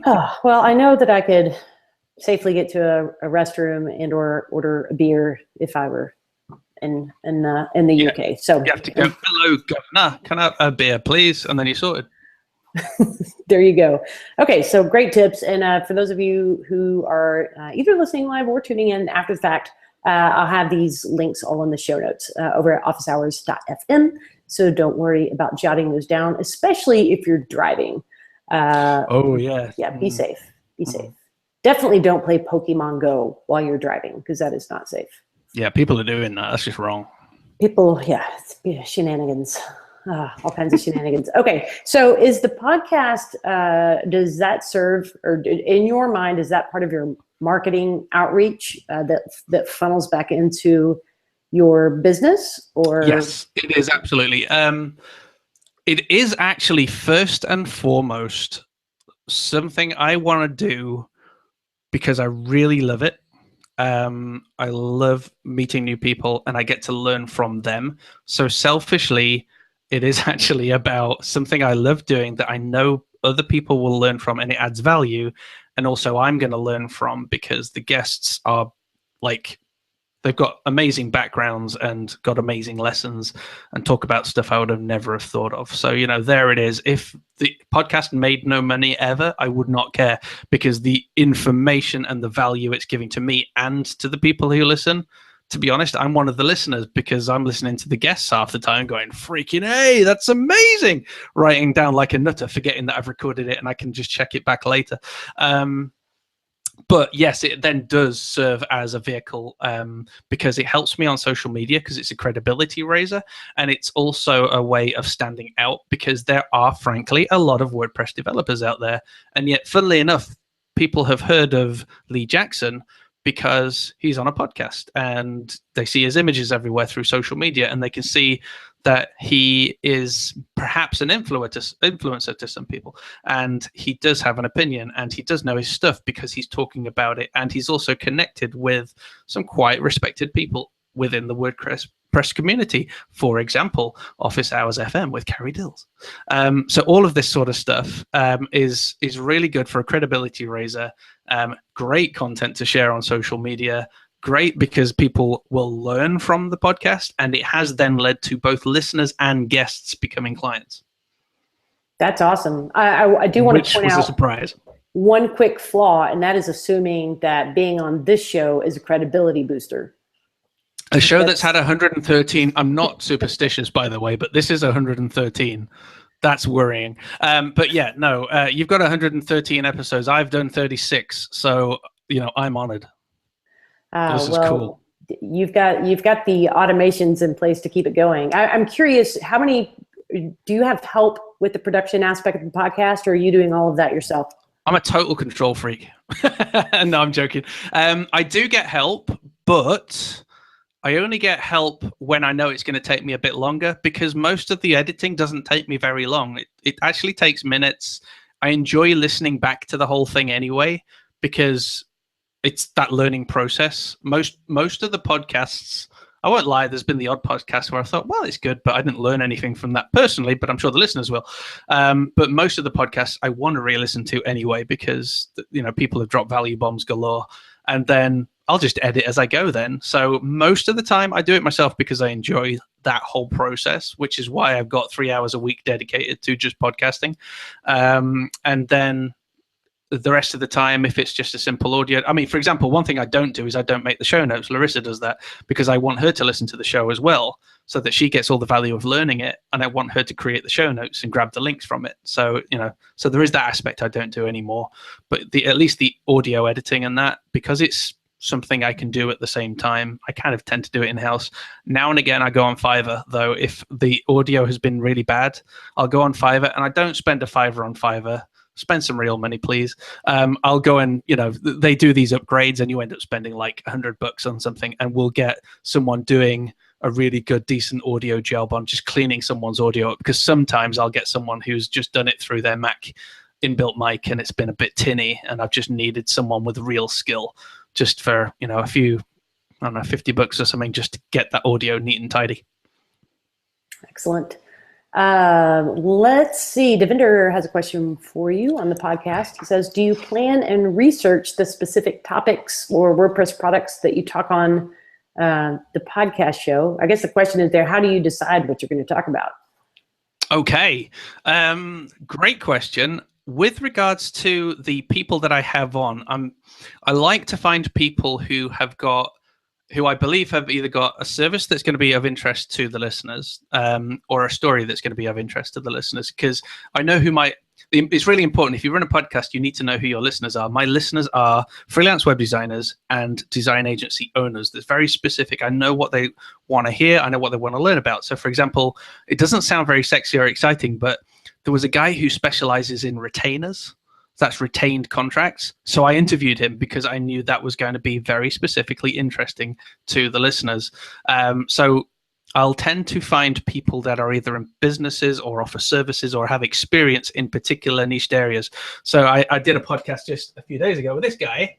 Well, I know that I could safely get to a restroom and or order a beer if I were in the UK. So you have to go, hello, governor, can I have a beer, please? And then you're sorted. There you go. Okay, so great tips. And for those of you who are either listening live or tuning in after the fact, I'll have these links all in the show notes over at officehours.fm. So don't worry about jotting those down, especially if you're driving. Oh, yeah. Yeah, be safe. Be safe. Definitely don't play Pokemon Go while you're driving, because that is not safe. Yeah, people are doing that. That's just wrong. People, it's shenanigans. All kinds of shenanigans. Okay, so is the podcast, does that serve, or in your mind, is that part of your marketing outreach that funnels back into your business? Or Yes, it is, absolutely. It is actually first and foremost something I want to do because I really love it. I love meeting new people and I get to learn from them. So selfishly, it is actually about something I love doing that I know other people will learn from, and it adds value. And also I'm going to learn from, because the guests are like, they've got amazing backgrounds and got amazing lessons and talk about stuff I would have never have thought of. So, there it is. If the podcast made no money ever, I would not care, because the information and the value it's giving to me and to the people who listen, to be honest, I'm one of the listeners, because I'm listening to the guests half the time going, freaking, hey, that's amazing. Writing down like a nutter, forgetting that I've recorded it and I can just check it back later. But yes, it then does serve as a vehicle, because it helps me on social media, because it's a credibility raiser, and it's also a way of standing out, because there are, frankly, a lot of WordPress developers out there, and yet, funnily enough, people have heard of Lee Jackson because he's on a podcast, and they see his images everywhere through social media, and they can see that he is perhaps an influencer to some people, and he does have an opinion, and he does know his stuff because he's talking about it, and he's also connected with some quite respected people within the WordPress community. For example, Office Hours FM with Carrie Dills. So all of this sort of stuff is really good for a credibility raiser. Great content to share on social media. Great because people will learn from the podcast, and it has then led to both listeners and guests becoming clients. That's awesome. I do want to point out a surprise. One quick flaw, and that is assuming that being on this show is a credibility booster. A show that's had 113. I'm not superstitious, by the way, but this is 113. That's worrying. But yeah, no, you've got 113 episodes. I've done 36, so I'm honored. This is cool. You've got the automations in place to keep it going. I'm curious, how many do you have help with the production aspect of the podcast, or are you doing all of that yourself? I'm a total control freak. No, I'm joking. I do get help, but I only get help when I know it's going to take me a bit longer, because most of the editing doesn't take me very long. It actually takes minutes. I enjoy listening back to the whole thing anyway, because it's that learning process. Most of the podcasts, I won't lie, there's been the odd podcast where I thought, well, it's good, but I didn't learn anything from that personally, but I'm sure the listeners will. But most of the podcasts I want to re-listen to anyway, because people have dropped value bombs galore, and then I'll just edit as I go then. So most of the time I do it myself because I enjoy that whole process, which is why I've got 3 hours a week dedicated to just podcasting. And then the rest of the time, if it's just a simple audio, I mean, for example, one thing I don't do is I don't make the show notes. Larissa does that because I want her to listen to the show as well, so that she gets all the value of learning it. And I want her to create the show notes and grab the links from it. So, so there is that aspect I don't do anymore, but at least the audio editing and that, because it's something I can do at the same time, I kind of tend to do it in-house. Now and again, I go on Fiverr, though. If the audio has been really bad, I'll go on Fiverr, and I don't spend a $5 on Fiverr. Spend some real money, please. I'll go and, they do these upgrades, and you end up spending like $100 on something, and we'll get someone doing a really good, decent audio job on just cleaning someone's audio up, because sometimes I'll get someone who's just done it through their Mac inbuilt mic, and it's been a bit tinny, and I've just needed someone with real skill just for, a few, I don't know, $50 or something, just to get that audio neat and tidy. Excellent. Let's see. Devinder has a question for you on the podcast. He says, do you plan and research the specific topics or WordPress products that you talk on the podcast show? I guess the question is there, how do you decide what you're going to talk about? Okay, great question. With regards to the people that I have on, I like to find people who I believe have either got a service that's going to be of interest to the listeners, or a story that's going to be of interest to the listeners. Because I know it's really important. If you run a podcast, you need to know who your listeners are. My listeners are freelance web designers and design agency owners. That's very specific. I know what they want to hear. I know what they want to learn about. So, for example, it doesn't sound very sexy or exciting, but there was a guy who specializes in retainers. That's retained contracts. So I interviewed him because I knew that was going to be very specifically interesting to the listeners. So I'll tend to find people that are either in businesses or offer services or have experience in particular niched areas. So I did a podcast just a few days ago with this guy.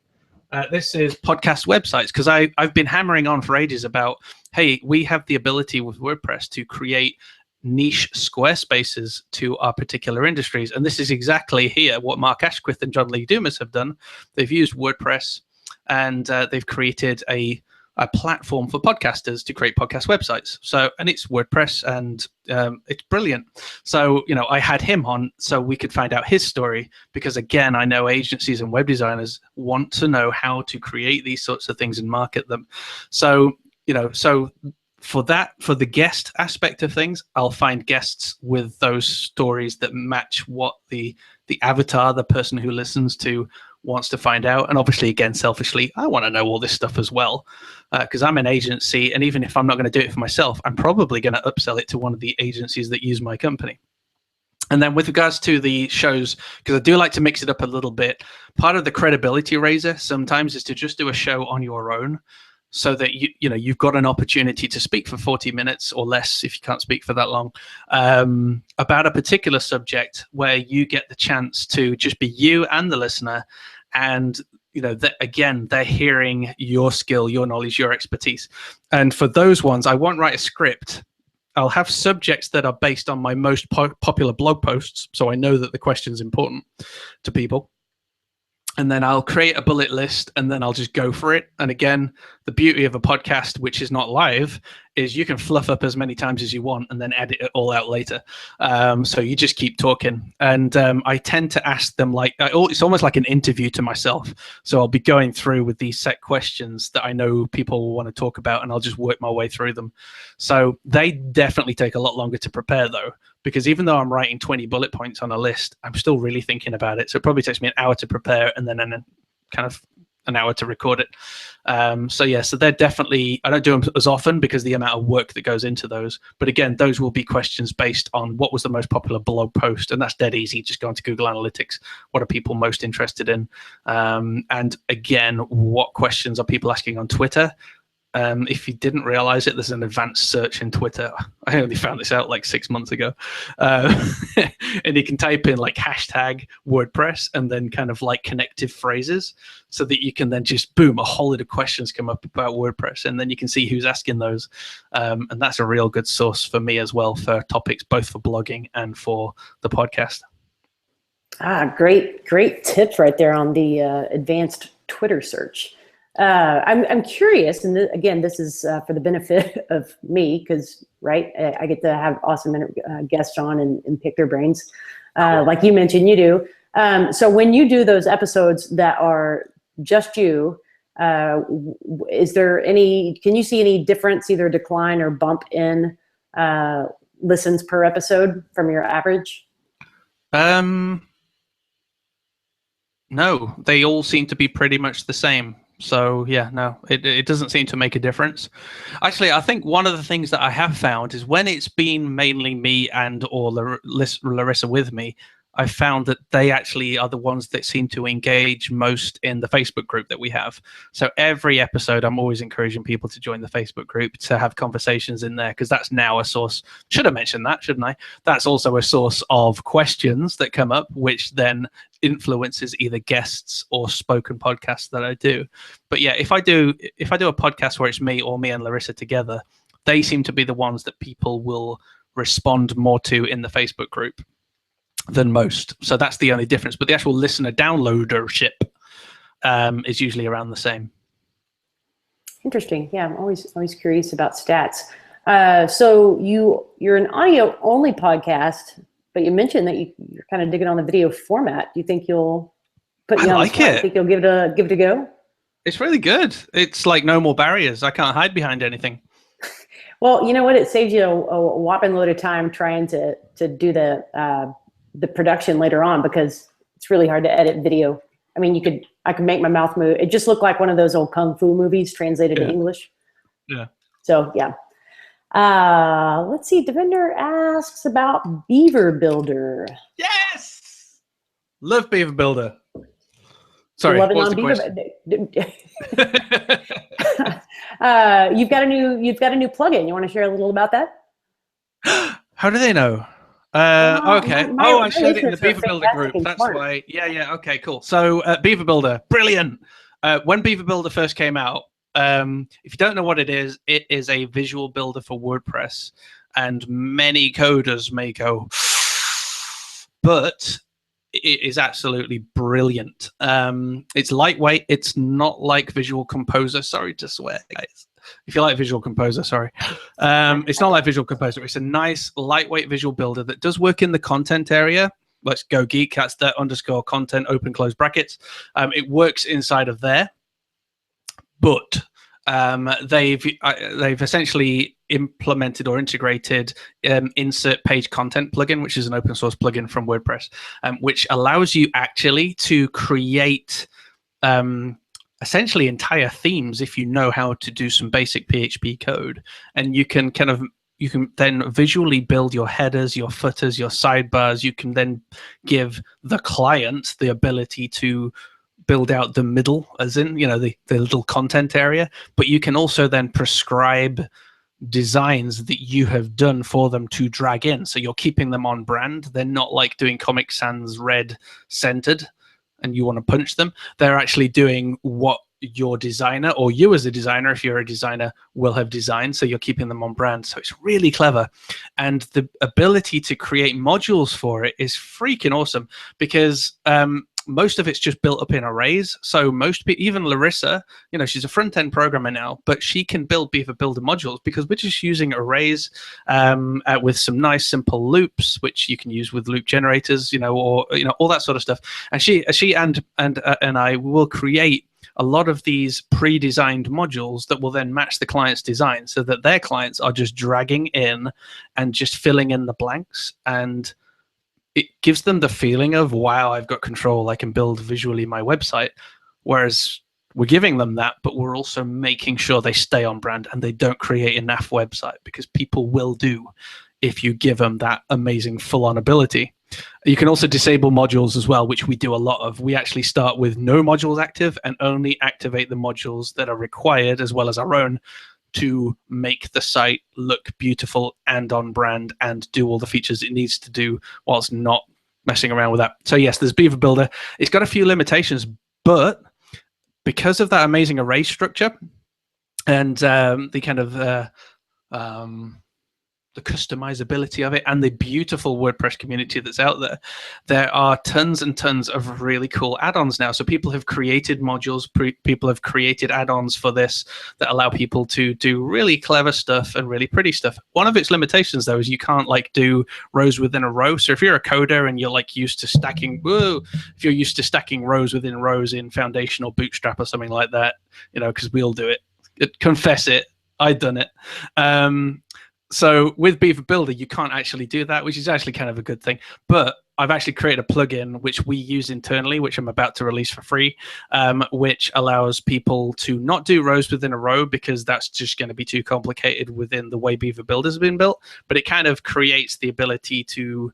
This is podcast websites, because I've been hammering on for ages about, hey, we have the ability with WordPress to create niche Squarespaces to our particular industries. And this is exactly here what Mark Ashquith and John Lee Dumas have done. They've used WordPress, and they've created a platform for podcasters to create podcast websites. So, and it's WordPress, and it's brilliant. So, I had him on so we could find out his story, because again, I know agencies and web designers want to know how to create these sorts of things and market them. So, for the guest aspect of things, I'll find guests with those stories that match what the avatar, the person who listens to, wants to find out. And obviously, again, selfishly, I want to know all this stuff as well, because I'm an agency, and even if I'm not going to do it for myself, I'm probably going to upsell it to one of the agencies that use my company. And then with regards to the shows, because I do like to mix it up a little bit, part of the credibility raiser sometimes is to just do a show on your own, so that you've got an opportunity to speak for 40 minutes or less, if you can't speak for that long, about a particular subject, where you get the chance to just be you and the listener. And again, they're hearing your skill, your knowledge, your expertise. And for those ones, I won't write a script. I'll have subjects that are based on my most popular blog posts, so I know that the question's important to people. And then I'll create a bullet list, and then I'll just go for it. And again, the beauty of a podcast, which is not live, is you can fluff up as many times as you want and then edit it all out later. So you just keep talking. And I tend to ask them, it's almost like an interview to myself. So I'll be going through with these set questions that I know people will want to talk about, and I'll just work my way through them. So they definitely take a lot longer to prepare, though, because even though I'm writing 20 bullet points on a list, I'm still really thinking about it. So it probably takes me an hour to prepare, and then kind of an hour to record it. So they're definitely, I don't do them as often because the amount of work that goes into those. But again, those will be questions based on what was the most popular blog post. And that's dead easy. Just go into Google Analytics. What are people most interested in? And again, what questions are people asking on Twitter? If you didn't realize it, there's an advanced search in Twitter. I only found this out like 6 months ago. And you can type in like hashtag WordPress and then kind of like connective phrases, so that you can then just boom, a whole lot of questions come up about WordPress, and then you can see who's asking those. And that's a real good source for me as well for topics, both for blogging and for the podcast. Great tips right there on the advanced Twitter search. I'm curious, and again, this is for the benefit of me, because I get to have awesome guests on and pick their brains, like you mentioned you do. So when you do those episodes that are just you, is there any? Can you see any difference, either decline or bump in listens per episode from your average? No, they all seem to be pretty much the same. So yeah, no, it doesn't seem to make a difference. Actually, I think one of the things that I have found is when it's been mainly me and or Larissa with me, I found that they actually are the ones that seem to engage most in the Facebook group that we have. So every episode, I'm always encouraging people to join the Facebook group to have conversations in there, because that's now a source. Should have mentioned that, shouldn't I? That's also a source of questions that come up, which then influences either guests or spoken podcasts that I do. But yeah, if I do a podcast where it's me or me and Larissa together, they seem to be the ones that people will respond more to in the Facebook group than most. So that's the only difference. But the actual listener downloadership is usually around the same. Interesting. Yeah, I'm always curious about stats. So you're an audio only podcast, but you mentioned that you're kind of digging on the video format. Do you think you'll put you I on the like spot? You it. think you'll give it a go? It's really good. It's like no more barriers. I can't hide behind anything. Well, you know what? It saves you a whopping load of time trying to do the production later on, because it's really hard to edit video. I mean, I could make my mouth move. It just looked like one of those old kung fu movies translated to English. Yeah. So yeah. Let's see. Devinder asks about Beaver Builder. Yes. Love Beaver Builder. Sorry, Loving what was on the Beaver. question? You've got a new plugin. You want to share a little about that? How do they know? Okay. I shared it in the Beaver Builder group. That's why. Yeah. Okay, cool. So Beaver Builder, brilliant. When Beaver Builder first came out, if you don't know what it is a visual builder for WordPress, and many coders may go, but it is absolutely brilliant. It's lightweight. It's not like Visual Composer. Sorry to swear, guys. If you like Visual Composer, sorry. It's not like Visual Composer. It's a nice, lightweight visual builder that does work in the content area. Let's go geek. That's the _ content, open, close brackets. It works inside of there. But they've essentially implemented or integrated insert page content plugin, which is an open source plugin from WordPress, which allows you actually to create essentially entire themes if you know how to do some basic PHP code, and you can then visually build your headers, your footers, your sidebars. You can then give the client the ability to build out the middle, as in, the little content area, but you can also then prescribe designs that you have done for them to drag in. So you're keeping them on brand. They're not like doing Comic Sans red centered and you want to punch them. They're actually doing what your designer, or you as a designer, if you're a designer, will have designed. So you're keeping them on brand. So it's really clever. And the ability to create modules for it is freaking awesome, because most of it's just built up in arrays. So most people, even Larissa, she's a front-end programmer now, but she can build Beaver Builder modules because we're just using arrays with some nice simple loops, which you can use with loop generators, or all that sort of stuff. And she and I will create a lot of these pre-designed modules that will then match the client's design, so that their clients are just dragging in and just filling in the blanks, and it gives them the feeling of, wow, I've got control. I can build visually my website. Whereas we're giving them that, but we're also making sure they stay on brand and they don't create a naff website, because people will do if you give them that amazing full-on ability. You can also disable modules as well, which we do a lot of. We actually start with no modules active and only activate the modules that are required, as well as our own, to make the site look beautiful and on brand and do all the features it needs to do whilst not messing around with that. So yes, there's Beaver Builder. It's got a few limitations, but because of that amazing array structure and the kind of the customizability of it and the beautiful WordPress community that's out there, there are tons and tons of really cool add-ons now. So people have created modules, people have created add-ons for this that allow people to do really clever stuff and really pretty stuff. One of its limitations, though, is you can't do rows within a row. So if you're a coder and you're used to stacking, if you're used to stacking rows within rows in Foundation or Bootstrap or something like that, because we all do it. Confess it, I've done it. So with Beaver Builder, you can't actually do that, which is actually kind of a good thing. But I've actually created a plugin which we use internally, which I'm about to release for free, which allows people to not do rows within a row, because that's just going to be too complicated within the way Beaver Builder has been built. But it kind of creates the ability to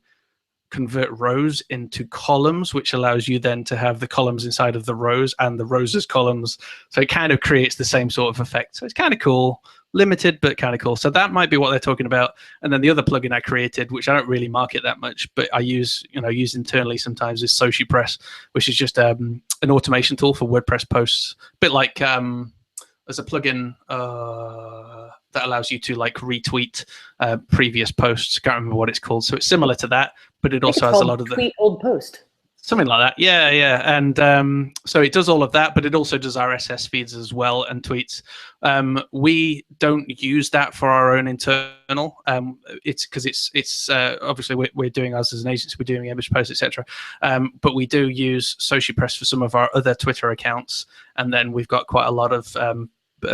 convert rows into columns, which allows you then to have the columns inside of the rows and the rows as columns. So it kind of creates the same sort of effect. So it's kind of cool. Limited, but kind of cool. So that might be what they're talking about. And then the other plugin I created, which I don't really market that much, but I use internally sometimes, is SociPress, which is just an automation tool for WordPress posts. A bit like there's a plugin that allows you to retweet previous posts. Can't remember what it's called. So it's similar to that, but it also has a lot of the tweet old post. Something like that. Yeah, yeah. And so it does all of that, but it also does RSS feeds as well and tweets. We don't use that for our own internal. It's because it's obviously we're doing ours as an agency, we're doing image posts, etc. But we do use SocialPress for some of our other Twitter accounts, and then we've got quite a lot of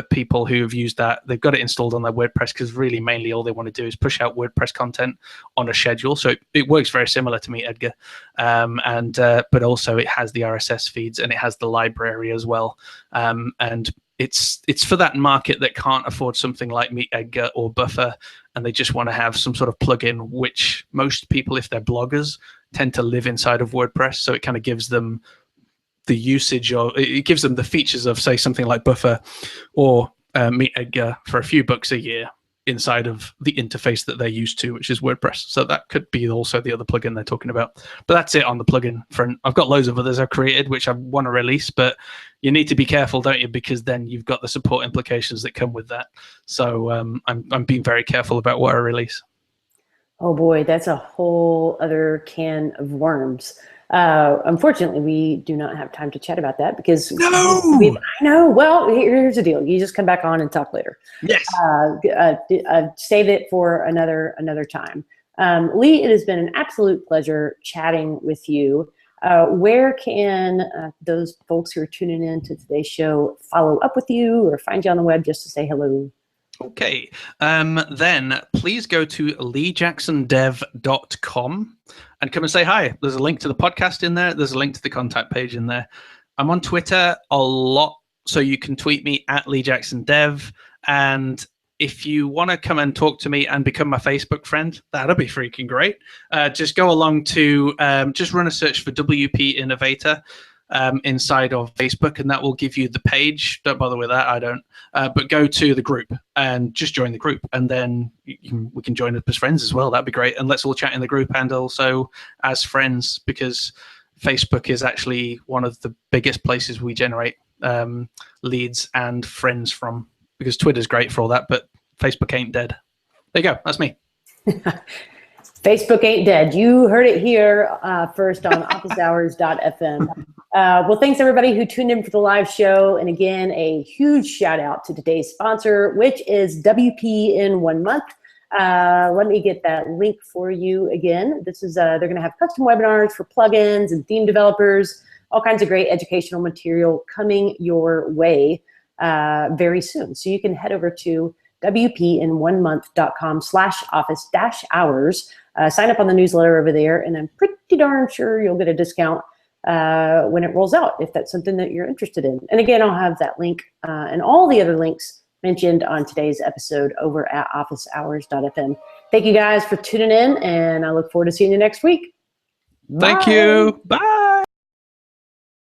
people who have used that. They've got it installed on their WordPress because really mainly all they want to do is push out WordPress content on a schedule. So it works very similar to Meet Edgar, but also it has the RSS feeds and it has the library as well. And it's for that market that can't afford something like Meet Edgar or Buffer, and they just want to have some sort of plugin, which most people, if they're bloggers, tend to live inside of WordPress. So it kind of gives them the usage, or it gives them the features of, say, something like Buffer or Meet Edgar for a few bucks a year inside of the interface that they're used to, which is WordPress. So that could be also the other plugin they're talking about. But that's it on the plugin front. I've got loads of others I've created which I want to release, but you need to be careful, don't you? Because then you've got the support implications that come with that. So I'm being very careful about what I release. Oh boy, that's a whole other can of worms. Unfortunately, we do not have time to chat about that because I know. Well, here's the deal: you just come back on and talk later. Yes. Save it for another time. Lee, it has been an absolute pleasure chatting with you. Where can those folks who are tuning in to today's show follow up with you or find you on the web just to say hello? Okay, then please go to leejacksondev.com and come and say hi. There's a link to the podcast in there. There's a link to the contact page in there. I'm on Twitter a lot, so you can tweet me at leejacksondev. And if you want to come and talk to me and become my Facebook friend, that'll be freaking great. Just go along to, just run a search for WP Innovator inside of Facebook, and that will give you the page. Don't bother with that, I don't. But go to the group and just join the group, and then we can join up as friends as well. That'd be great. And let's all chat in the group and also as friends, because Facebook is actually one of the biggest places we generate leads and friends from, because Twitter's great for all that, but Facebook ain't dead. There you go. That's me. Facebook ain't dead. You heard it here first on officehours.fm. Well, thanks everybody who tuned in for the live show. And again, a huge shout out to today's sponsor, which is WP in 1 month. Let me get that link for you again. This is, they're going to have custom webinars for plugins and theme developers, all kinds of great educational material coming your way very soon. So you can head over to wpin1month.com/office-hours. Sign up on the newsletter over there, and I'm pretty darn sure you'll get a discount when it rolls out, if that's something that you're interested in. And again, I'll have that link and all the other links mentioned on today's episode over at officehours.fm. Thank you guys for tuning in, and I look forward to seeing you next week. Bye. Thank you. Bye.